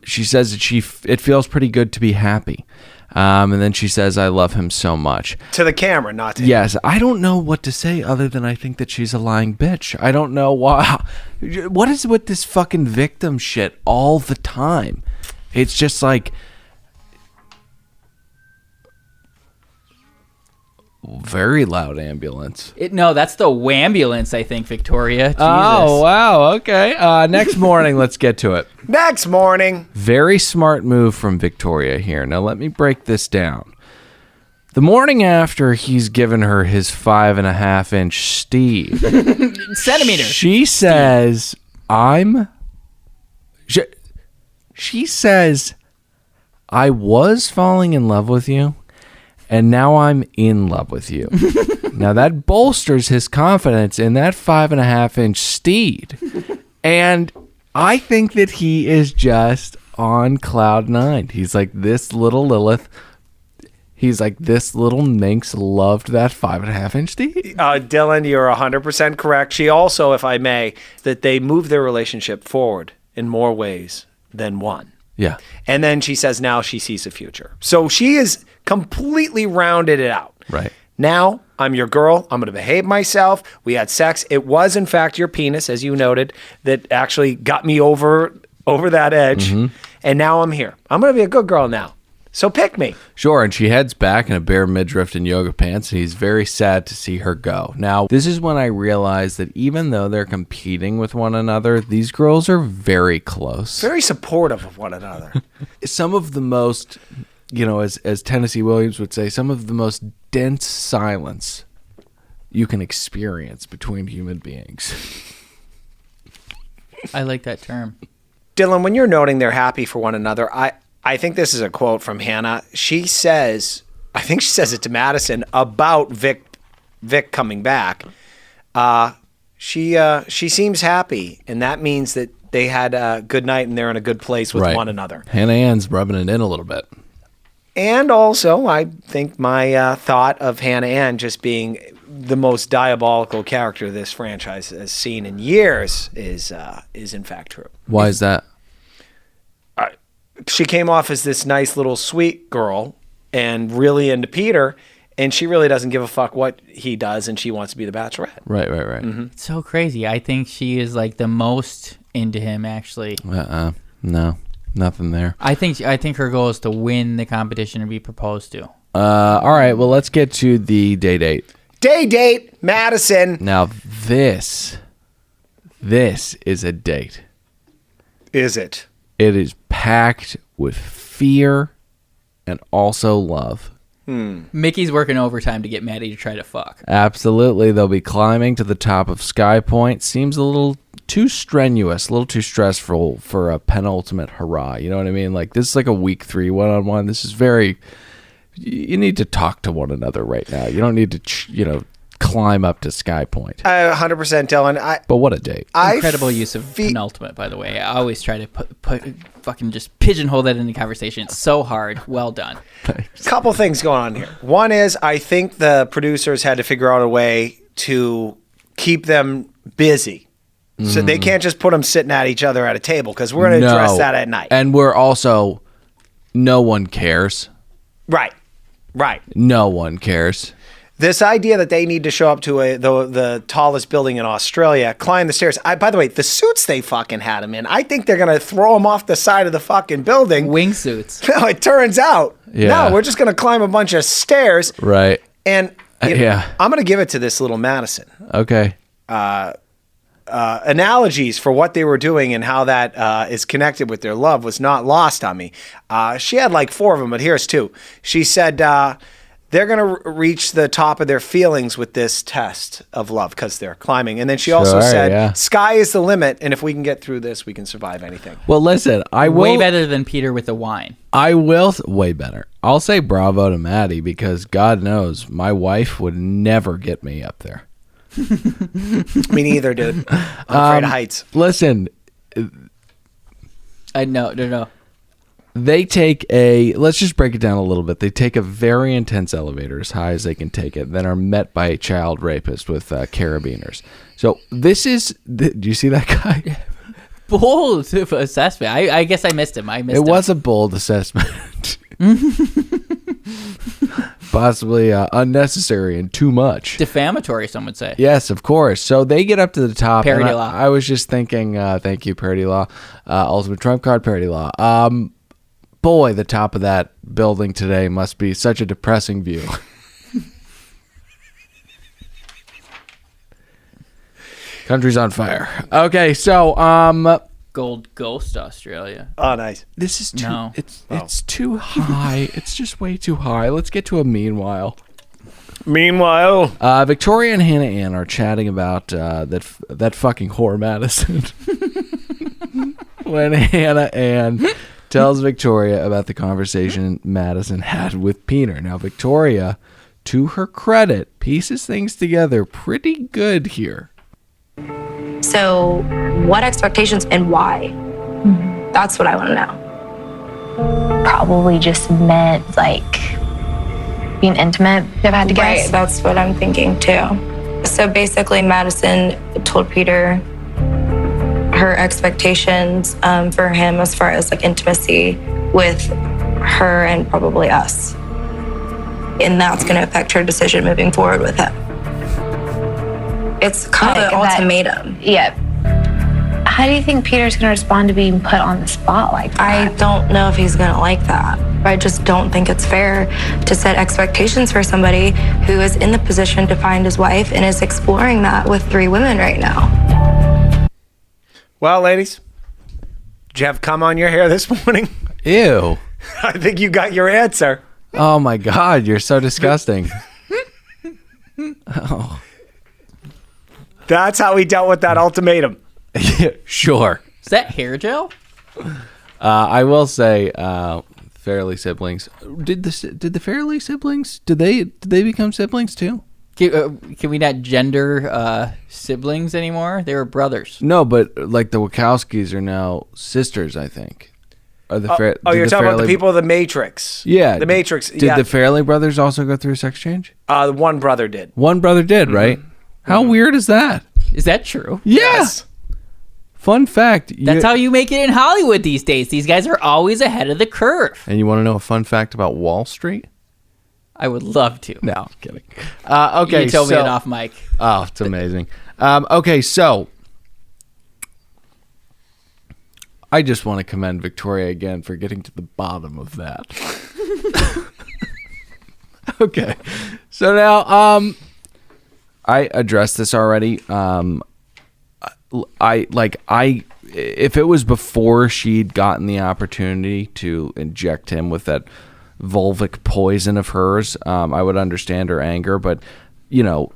She says that it feels pretty good to be happy. And then she says, I love him so much. To the camera, not to him. Yes, I don't know what to say other than I think that she's a lying bitch. I don't know why. What is with this fucking victim shit all the time? It's just very loud ambulance. No, that's the wambulance, I think, Victoria. Jesus. Oh, wow. Okay. Next morning, let's get to it. Next morning. Very smart move from Victoria here. Now, let me break this down. The morning after he's given her his 5.5-inch Steve. Centimeter. She says, She says, I was falling in love with you, and now I'm in love with you. Now that bolsters his confidence in that 5.5-inch steed. And I think that he is just on cloud 9. He's like, this little Lilith. He's like, this little minx loved that 5.5-inch steed. Dylan, you're 100% correct. She also, if I may, that they move their relationship forward in more ways than one. Yeah. And then she says now she sees a future. So she is completely rounded it out. Right. Now I'm your girl. I'm going to behave myself. We had sex. It was, in fact, your penis, as you noted, that actually got me over that edge. Mm-hmm. And now I'm here. I'm going to be a good girl now. So pick me. Sure, and she heads back in a bare midriff and yoga pants, and he's very sad to see her go. Now, this is when I realized that even though they're competing with one another, these girls are very close. Very supportive of one another. Some of the most, as Tennessee Williams would say, some of the most dense silence you can experience between human beings. I like that term. Dylan, when you're noting they're happy for one another, I think this is a quote from Hannah. She says, I think she says it to Madison about Vic coming back. She seems happy, and that means that they had a good night and they're in a good place with one another. Hannah Ann's rubbing it in a little bit. And also, I think my thought of Hannah Ann just being the most diabolical character this franchise has seen in years is in fact true. Why is that? She came off as this nice little sweet girl and really into Peter, and she really doesn't give a fuck what he does, and she wants to be the Bachelorette. Right. Mm-hmm. It's so crazy. I think she is like the most into him, actually. No, nothing there. I think her goal is to win the competition and be proposed to. All right, well, let's get to the date. Day date, Madison. Now, this is a date. Is it? It is packed with fear and also love. Mickey's working overtime to get Maddie to try to fuck. Absolutely. They'll be climbing to the top of Sky Point. Seems a little too strenuous, a little too stressful for a penultimate hurrah. You know what I mean? Like, this is like a week 3 one-on-one. This is very... You need to talk to one another right now. You don't need to, climb up to Sky Point. 100% Dylan. But what a date. Incredible use of penultimate, by the way. I always try to put fucking just pigeonhole that into conversation. It's so hard. Well done. Couple things going on here. One is I think the producers had to figure out a way to keep them busy. So they can't just put them sitting at each other at a table because we're going to address that at night. And we're also, no one cares. Right. No one cares. This idea that they need to show up to the tallest building in Australia, climb the stairs. By the way, the suits they fucking had them in, I think they're going to throw them off the side of the fucking building. Wingsuits. No, it turns out, no, we're just going to climb a bunch of stairs. Right. And I'm going to give it to this little Madison. Okay. Analogies for what they were doing and how that is connected with their love was not lost on me. She had like 4 of them, but here's 2. She said they're going to reach the top of their feelings with this test of love because they're climbing. And then she also said, sky is the limit, and if we can get through this, we can survive anything. Well, listen, way better than Peter with the wine. Way better. I'll say bravo to Maddie because God knows my wife would never get me up there. Me neither, dude. I'm afraid of heights. Listen. No. They take let's just break it down a little bit. They take a very intense elevator as high as they can take it, then are met by a child rapist with carabiners. So this is, do you see that guy? Bold assessment. I guess I missed him. It was a bold assessment. Possibly unnecessary and too much. Defamatory, some would say. Yes, of course. So they get up to the top. Parody law. I was just thinking, thank you, parody law. Ultimate Trump card, parody law. Boy, the top of that building today must be such a depressing view. Country's on fire. Okay, so Gold Coast, Australia. Oh, nice. This is too. No. It's too high. It's just way too high. Let's get to a meanwhile. Victoria and Hannah Ann are chatting about that fucking whore Madison. when Hannah Ann tells Victoria about the conversation Madison had with Peter. Now, Victoria, to her credit, pieces things together pretty good here. So, what expectations and why? That's what I want to know. Probably just meant like being intimate, if I had to guess. Right, that's what I'm thinking too. So basically, Madison told Peter her expectations for him as far as like intimacy with her and probably us. And that's going to affect her decision moving forward with him. It's kind of an ultimatum. Yeah. How do you think Peter's going to respond to being put on the spot like that? I don't know if he's going to like that. I just don't think it's fair to set expectations for somebody who is in the position to find his wife and is exploring that with 3 women right now. Well, ladies, did you have cum on your hair this morning? Ew. I think you got your answer. Oh my God, you're so disgusting. Oh. That's how we dealt with that ultimatum. Sure. Is that hair gel? I will say, Fairley siblings. Did the Fairley siblings? Did they become siblings too? Can we not gender siblings anymore? They were brothers. No, but like the Wachowskis are now sisters, I think. You're talking about the people of the Matrix. Yeah, the Matrix. Did the Fairley brothers also go through a sex change? One brother did. One brother did, right? How weird is that? Is that true? Yeah. Yes. Fun fact. That's how you make it in Hollywood these days. These guys are always ahead of the curve. And you want to know a fun fact about Wall Street? I would love to. No, I'm kidding. Okay, you told me it off mic. Oh, it's amazing. Okay, so I just want to commend Victoria again for getting to the bottom of that. Okay, so now I addressed this already. If it was before she'd gotten the opportunity to inject him with that vulvic poison of hers, I would understand her anger. But you know,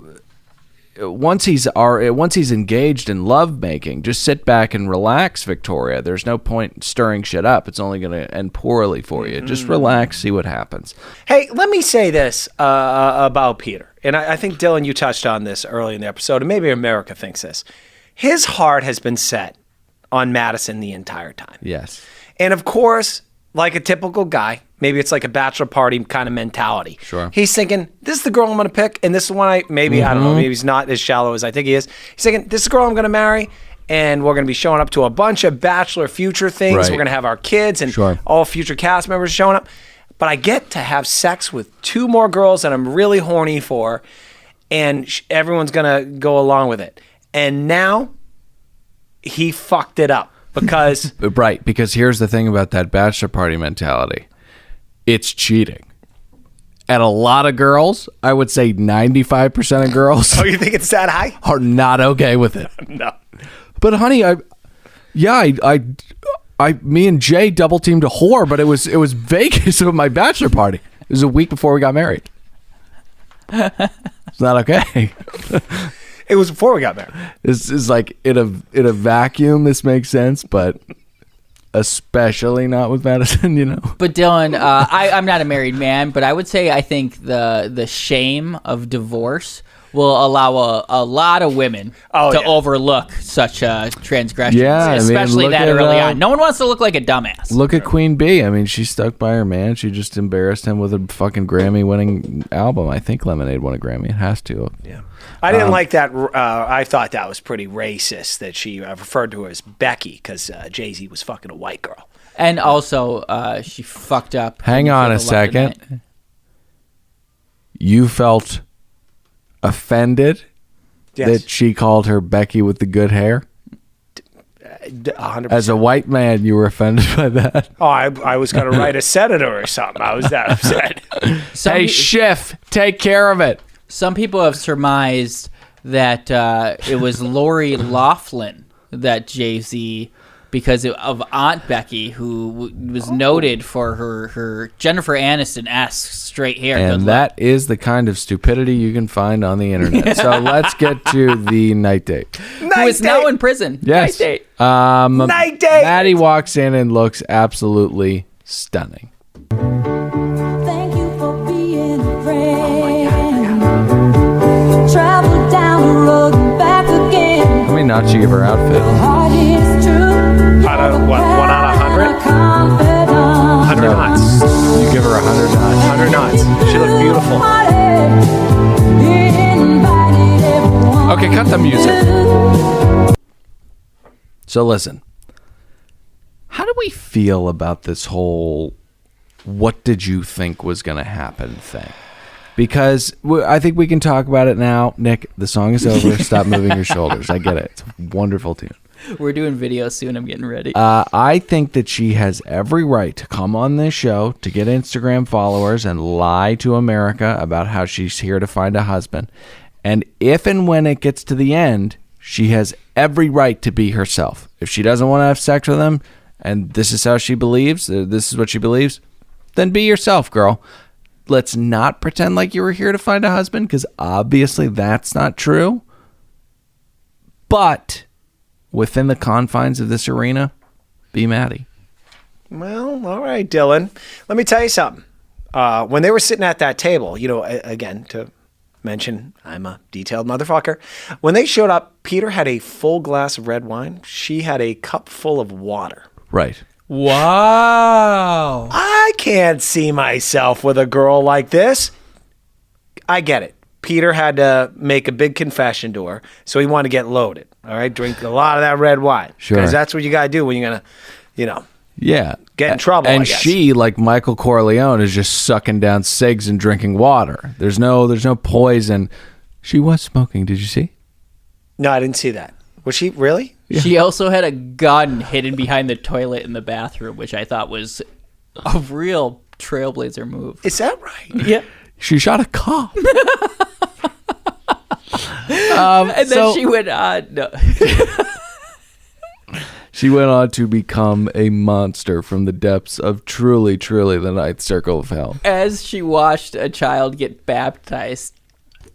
once he's engaged in love making, just sit back and relax, Victoria. There's no point stirring shit up. It's only going to end poorly for you. Just relax, see what happens. Hey, let me say this about Peter, and I think Dylan, you touched on this early in the episode, and maybe America thinks this. His heart has been set on Madison the entire time. Yes. And of course, like a typical guy, maybe it's like a bachelor party kind of mentality. Sure. He's thinking, this is the girl I'm going to pick, and this is one I don't know, maybe he's not as shallow as I think he is. He's thinking, this is the girl I'm going to marry, and we're going to be showing up to a bunch of bachelor future things. Right. We're going to have our kids and all future cast members showing up. But I get to have sex with 2 more girls that I'm really horny for, and everyone's going to go along with it. And now he fucked it up because... Right, because here's the thing about that bachelor party mentality. It's cheating. And a lot of girls, I would say 95% of girls... Oh, you think it's that high? ...are not okay with it. No. But honey, me and Jay double teamed a whore, but it was Vegas with my bachelor party. It was a week before we got married. It's not okay. It was before we got married. This is like in a vacuum. This makes sense, but especially not with Madison, you know. But Dylan, I'm not a married man, but I would say I think the shame of divorce will allow a lot of women to overlook such transgressions, especially that early on. No one wants to look like a dumbass. Look at Queen Bee. I mean, she stuck by her man. She just embarrassed him with a fucking Grammy-winning album. I think Lemonade won a Grammy. It has to. Yeah. I didn't like that. I thought that was pretty racist that she referred to her as Becky because Jay-Z was fucking a white girl. And also, she fucked up. Hang on a second. You felt offended that she called her Becky with the good hair? 100%. As a white man, you were offended by that? Oh, I was going to write a senator or something. I was that upset. Hey, Schiff, take care of it. Some people have surmised that it was Lori Loughlin that Jay-Z because of Aunt Becky, who was noted for her Jennifer Aniston-esque straight hair. And that is the kind of stupidity you can find on the internet. So let's get to the night date. Who is now in prison. Yes. Night date. Night date. Maddie walks in and looks absolutely stunning. Thank you for being a friend. Travel down the road and back again. How many knots you give her outfit? Heart is true. Out of what? 1 out of 100? 100 knots. You give her 100 knots. 100 knots. She looked beautiful. Okay, cut the music. So listen, how do we feel about this whole what did you think was going to happen thing? Because I think we can talk about it now. Nick, the song is over. Stop moving your shoulders. I get it. It's a wonderful tune. We're doing video soon. I'm getting ready. I think that she has every right to come on this show to get Instagram followers and lie to America about how she's here to find a husband. And if and when it gets to the end, she has every right to be herself. If she doesn't want to have sex with him, and this is how she believes, this is what she believes, then be yourself, girl. Let's not pretend like you were here to find a husband, because obviously that's not true. But within the confines of this arena, be Maddie. Well, all right, Dylan. Let me tell you something. When they were sitting at that table, again, to mention I'm a detailed motherfucker. When they showed up, Peter had a full glass of red wine. She had a cup full of water. Right. Wow. I can't see myself with a girl like this. I get it. Peter had to make a big confession to her, so he wanted to get loaded. All right, drink a lot of that red wine. Sure. Because that's what you got to do when you're going to, Yeah. get in trouble, And I guess. she, like Michael Corleone, is just sucking down cigs and drinking water. There's no poison. She was smoking. Did you see? No, I didn't see that. Was she really? Yeah. She also had a gun hidden behind the toilet in the bathroom, which I thought was a real trailblazer move. Is that right? Yeah. She shot a cop. And then she went on. No. She went on to become a monster from the depths of truly, truly the ninth circle of hell. As she watched a child get baptized,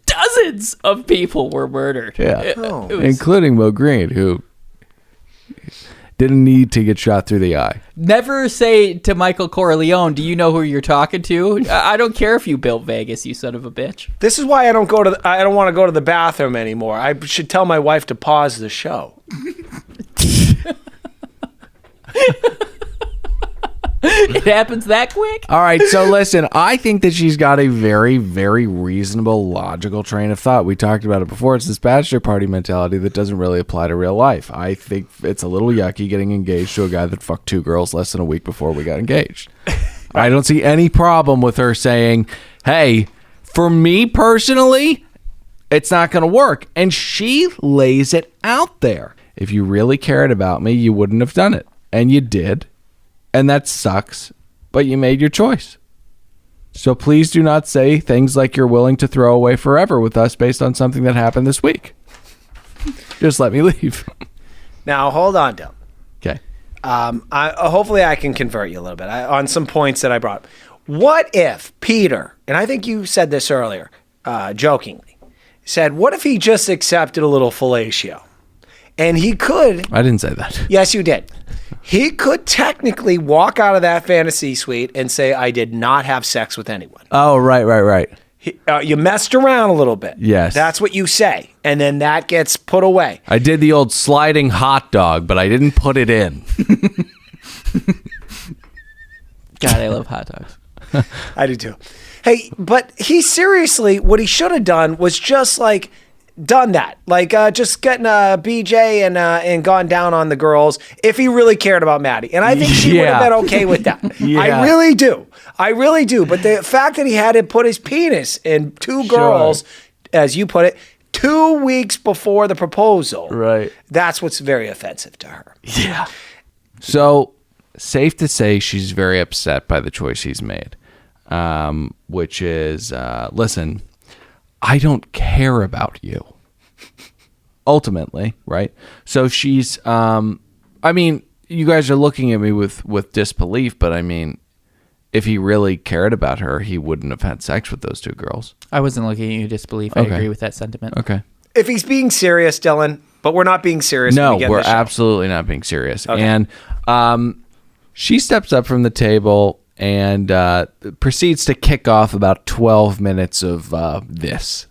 dozens of people were murdered. Yeah. It was- Including Mo Green, who didn't need to get shot through the eye. Never say to Michael Corleone, do you know who you're talking to? I don't care if you built Vegas, you son of a bitch. This is why I don't want to go to the bathroom anymore. I should tell my wife to pause the show. It happens that quick? All right, so listen, I think that she's got a very, very reasonable, logical train of thought. We talked about it before. It's this bachelor party mentality that doesn't really apply to real life. I think it's a little yucky getting engaged to a guy that fucked 2 girls less than a week before we got engaged. I don't see any problem with her saying, hey, for me personally, it's not going to work. And she lays it out there. If you really cared about me, you wouldn't have done it. And you did. And that sucks, but you made your choice. So please do not say things like you're willing to throw away forever with us based on something that happened this week. Just let me leave. Now, hold on, Dylan. Okay. Hopefully I can convert you a little bit on some points that I brought up. What if Peter, and I think you said this earlier, jokingly, said, what if he just accepted a little fellatio? And he could. I didn't say that. Yes, you did. He could technically walk out of that fantasy suite and say, I did not have sex with anyone. Oh, right. You messed around a little bit. Yes. That's what you say. And then that gets put away. I did the old sliding hot dog, but I didn't put it in. God, I love hot dogs. I do too. Hey, but he seriously, what he should have done was just like done that. Like just getting a BJ and gone down on the girls if he really cared about Maddie. And I think she would have been okay with that. Yeah. I really do. But the fact that he had to put his penis in 2 girls, as you put it, 2 weeks before the proposal. Right. That's what's very offensive to her. Yeah. So, safe to say she's very upset by the choice he's made, which is, listen, I don't care about you. Ultimately, right? So she's, I mean, you guys are looking at me with disbelief, but I mean, if he really cared about her, he wouldn't have had sex with those two girls. I wasn't looking at you with disbelief. I agree with that sentiment. Okay. If he's being serious, Dylan, but we're not being serious. No, when we get in we're the show. absolutely not being serious. Okay. And she steps up from the table and proceeds to kick off about 12 minutes of this.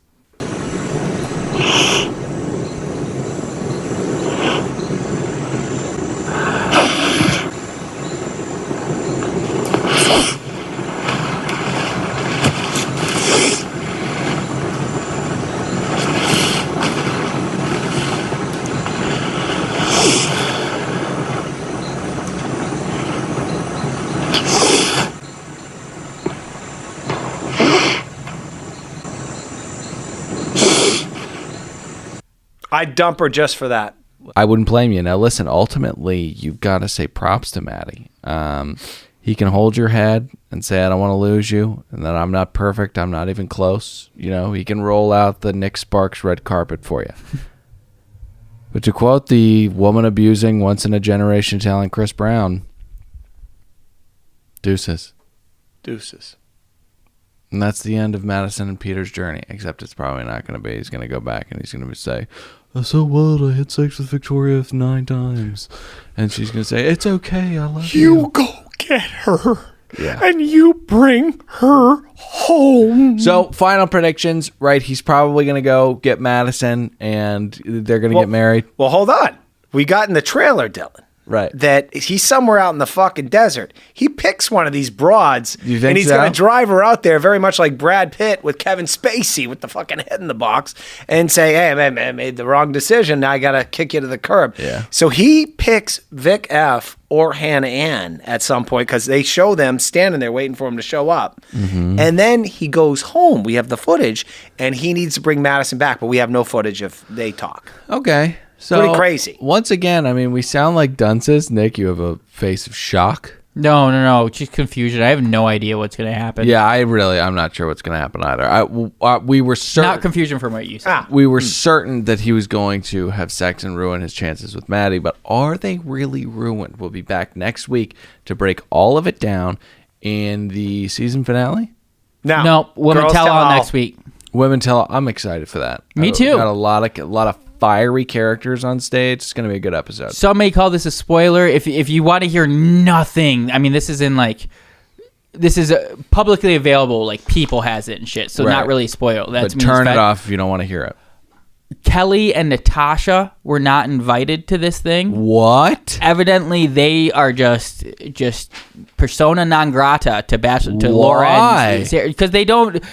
I'd dump her just for that. I wouldn't blame you. Now, listen, ultimately, you've got to say props to Maddie. He can hold your head and say, I don't want to lose you, and that I'm not perfect, I'm not even close. You know, he can roll out the Nick Sparks red carpet for you. But to quote the woman-abusing, once-in-a-generation talent Chris Brown, deuces. Deuces. And that's the end of Madison and Peter's journey, except it's probably not going to be. He's going to go back and he's going to say, so what? I had sex with Victoria 9 times. And she's going to say, it's okay. I love you. You go get her. Yeah. And you bring her home. So, final predictions, right? He's probably going to go get Madison and they're going to get married. Well, hold on. We got in the trailer, Dylan. Right. That he's somewhere out in the fucking desert. He picks one of these broads You think and he's so? going to drive her out there very much like Brad Pitt with Kevin Spacey with the fucking head in the box and say, hey, man, I made the wrong decision. Now I got to kick you to the curb. Yeah. So he picks Vic F or Hannah Ann at some point because they show them standing there waiting for him to show up. Mm-hmm. And then he goes home. We have the footage and he needs to bring Madison back, but we have no footage if they talk. Okay. So, Pretty crazy. Once again, I mean, we sound like dunces. Nick, you have a face of shock. No. Just confusion. I have no idea what's going to happen. Yeah, I'm not sure what's going to happen either. We were certain. Not confusion from what you said. We were certain that he was going to have sex and ruin his chances with Maddie, but are they really ruined? We'll be back next week to break all of it down in the season finale. No, women Girls tell Tell all All. next week. Women tell. I'm excited for that. Me too. We got a lot of fiery characters on stage. It's going to be a good episode. Some may call this a spoiler. If you want to hear nothing, I mean, this is publicly available. Like People has it and shit. So Right. not really spoil. That But turn it off if you don't want to hear it. Kelly and Natasha were not invited to this thing. What? Evidently, they are just persona non grata to Bachelor, to Laura and Sarah, because they don't.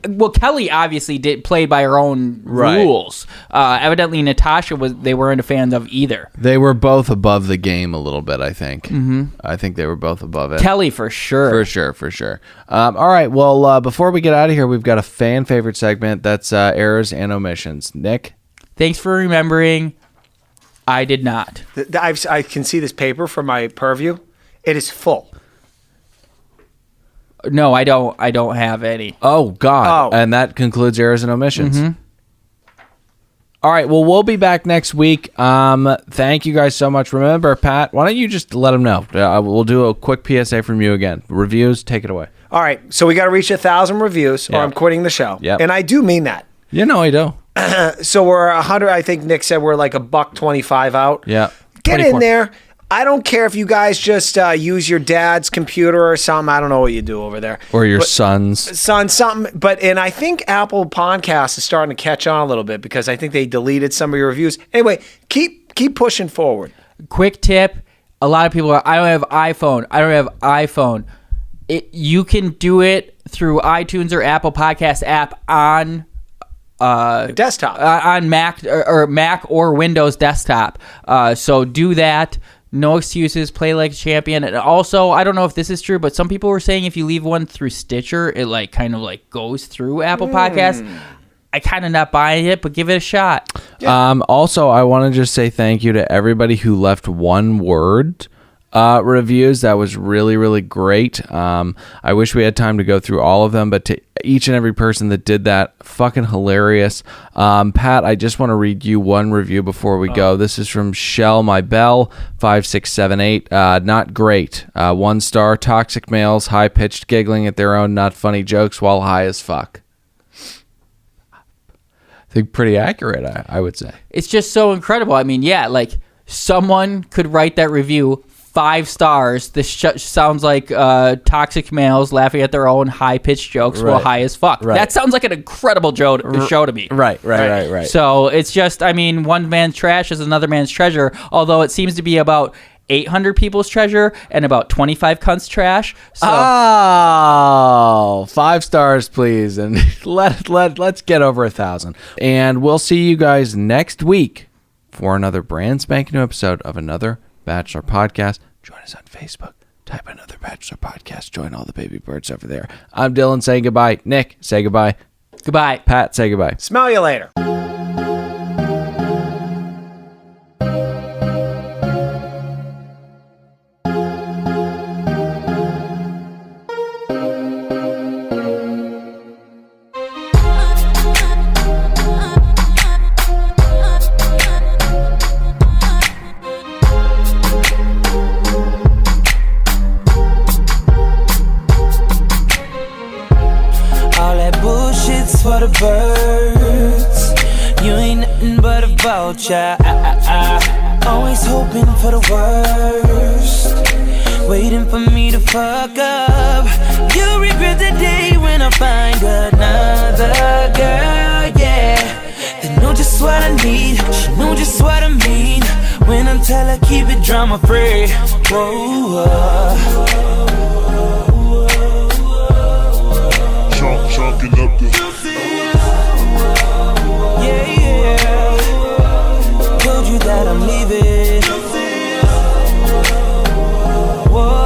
Well, Kelly obviously played by her own rules. Evidently, Natasha they weren't a fan of either. They were both above the game a little bit, I think. Mm-hmm. I think they were both above it. Kelly for sure. For sure. All right. Well, before we get out of here, we've got a fan favorite segment that's errors and omissions. Nick. Thanks for remembering. I did not. I can see this paper from my purview. It is full. No, I don't have any. Oh, God. Oh. And that concludes errors and omissions. Mm-hmm. All right. Well, we'll be back next week. Thank you guys so much. Remember, Pat, why don't you just let them know? We'll do a quick PSA from you again. Reviews, take it away. All right. So we got to reach 1,000 reviews or Yeah. I'm quitting the show. Yep. And I do mean that. You know I do. So we're 100. I think Nick said we're like $125 out. Yeah. Get 24. in there. I don't care if you guys just use your dad's computer or something. I don't know what you do over there. Or your But- son's. Son, something. And I think Apple Podcasts is starting to catch on a little bit because I think they deleted some of your reviews. Anyway, keep pushing forward. Quick tip. A lot of people are, I don't have iPhone. You can do it through iTunes or Apple Podcast app on Desktop. on Mac or Mac or Windows desktop. So do that. No excuses. Play like a champion. And also, I don't know if this is true, but some people were saying if you leave one through Stitcher, it kind of goes through Apple Podcasts. I kind of not buying it, but give it a shot. Also, I want to just say thank you to everybody who left one word reviews. That was really, really great. I wish we had time to go through all of them, but to each and every person that did that. Fucking hilarious. Pat, I just want to read you one review before we go. This is from Shell My Bell 5678. Not great. 1 star. Toxic males, high pitched giggling at their own not funny jokes while high as fuck. I think pretty accurate, I would say. It's just so incredible. I mean, yeah, like someone could write that review 5 stars. This sounds like toxic males laughing at their own high-pitched jokes while high as fuck. Right. That sounds like an incredible show to me. Right. So it's just, I mean, one man's trash is another man's treasure, although it seems to be about 800 people's treasure and about 25 cunts trash. So. Oh, 5 stars, please. And let's get over 1,000. And we'll see you guys next week for another brand spanking new episode of another Bachelor podcast. Join us on Facebook. Type another Bachelor podcast. Join all the baby birds over there. I'm Dylan saying goodbye. Nick, say goodbye. Goodbye. Pat, say goodbye. Smell you later. For the birds, you ain't nothing but a vulture. Always hoping for the worst, waiting for me to fuck up. You'll regret the day when I find another girl, yeah. They know just what I need, she know just what I mean. When I tell her keep it drama free. Whoa, Chunking up the told you that I'm leaving. Whoa.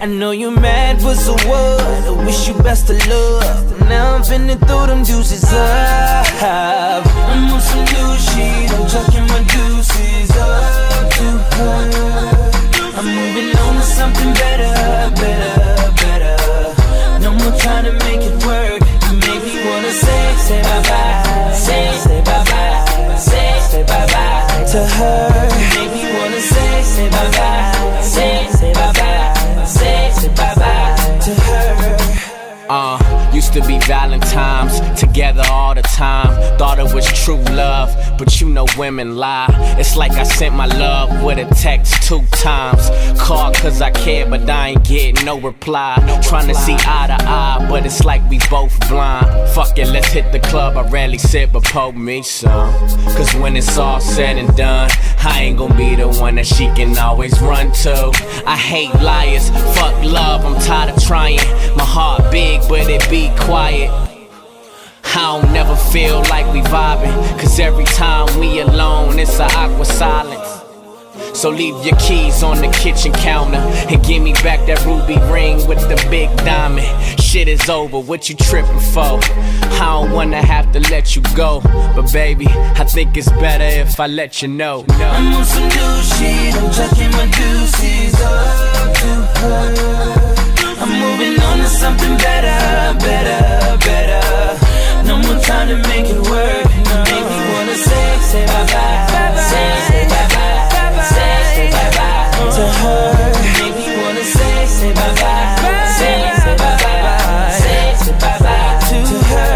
I know you're mad, but so what? I wish you best of luck. Now I'm finna throw them juices up. I'm on some new shit, I'm chucking my deuces up to her. I'm moving on to something better. No more trying to make it work. You make me wanna say bye-bye. Say bye-bye. Say bye-bye to her. You make me wanna say bye-bye. Say bye-bye. Say bye-bye to her. Used to be Valentine's, together all the time. Thought it was true love, but you know women lie. It's like I sent my love with a text 2 times. Called cause I care, but I ain't getting no reply. Trying to see eye to eye, but it's like we both blind. Fuck it, let's hit the club. I rarely sit, but poke me some. Cause when it's all said and done, I ain't gon' be the one that she can always run to. I hate liars, fuck love, I'm tired of trying. My heart big, but it be quiet. I don't never feel like we vibing, cause every time we alone, it's an awkward silence. So leave your keys on the kitchen counter and give me back that ruby ring with the big diamond. Shit is over, what you tripping for? I don't wanna have to let you go, but baby, I think it's better if I let you know. I'm on some new shit, I'm chucking my deuces up to her. I'm moving on to something better. No more trying to make it work. Make me wanna say bye-bye. Say bye-bye. Say bye-bye to her. Make me wanna say bye-bye. Say bye-bye. Say bye-bye to her.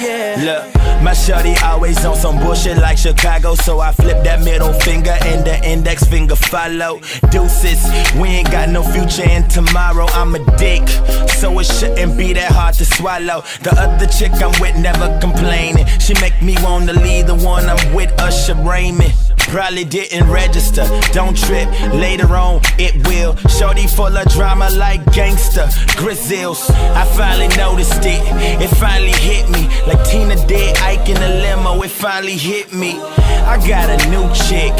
Yeah. Look, my shorty always on some bullshit like Chicago, so I flip that middle finger and the index finger follow. Deuces, we ain't got no future in tomorrow. I'm a dick, so it shouldn't be that hard to swallow. The other chick I'm with never complaining. She make me wanna leave the one I'm with, Usher Raymond. Probably didn't register, don't trip, later on it will. Shorty full of drama like gangster, Grizzles. I finally noticed it, it finally hit me. Like Tina did Ike in a limo, it finally hit me. I got a new chick,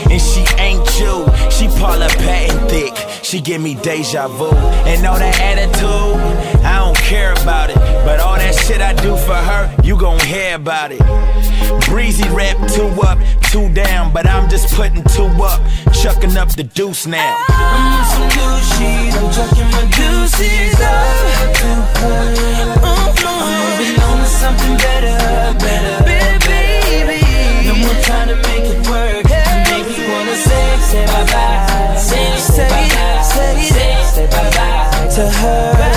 and she ain't you. She Paula Patton thick, she give me deja vu. And all that attitude, I don't care about it. But all that shit I do for her, you gon' hear about it. Breezy rap 2 up, 2 down, but I'm just putting 2 up, chucking up the deuce now. I'm on some new shit, I'm chucking my deuces to her.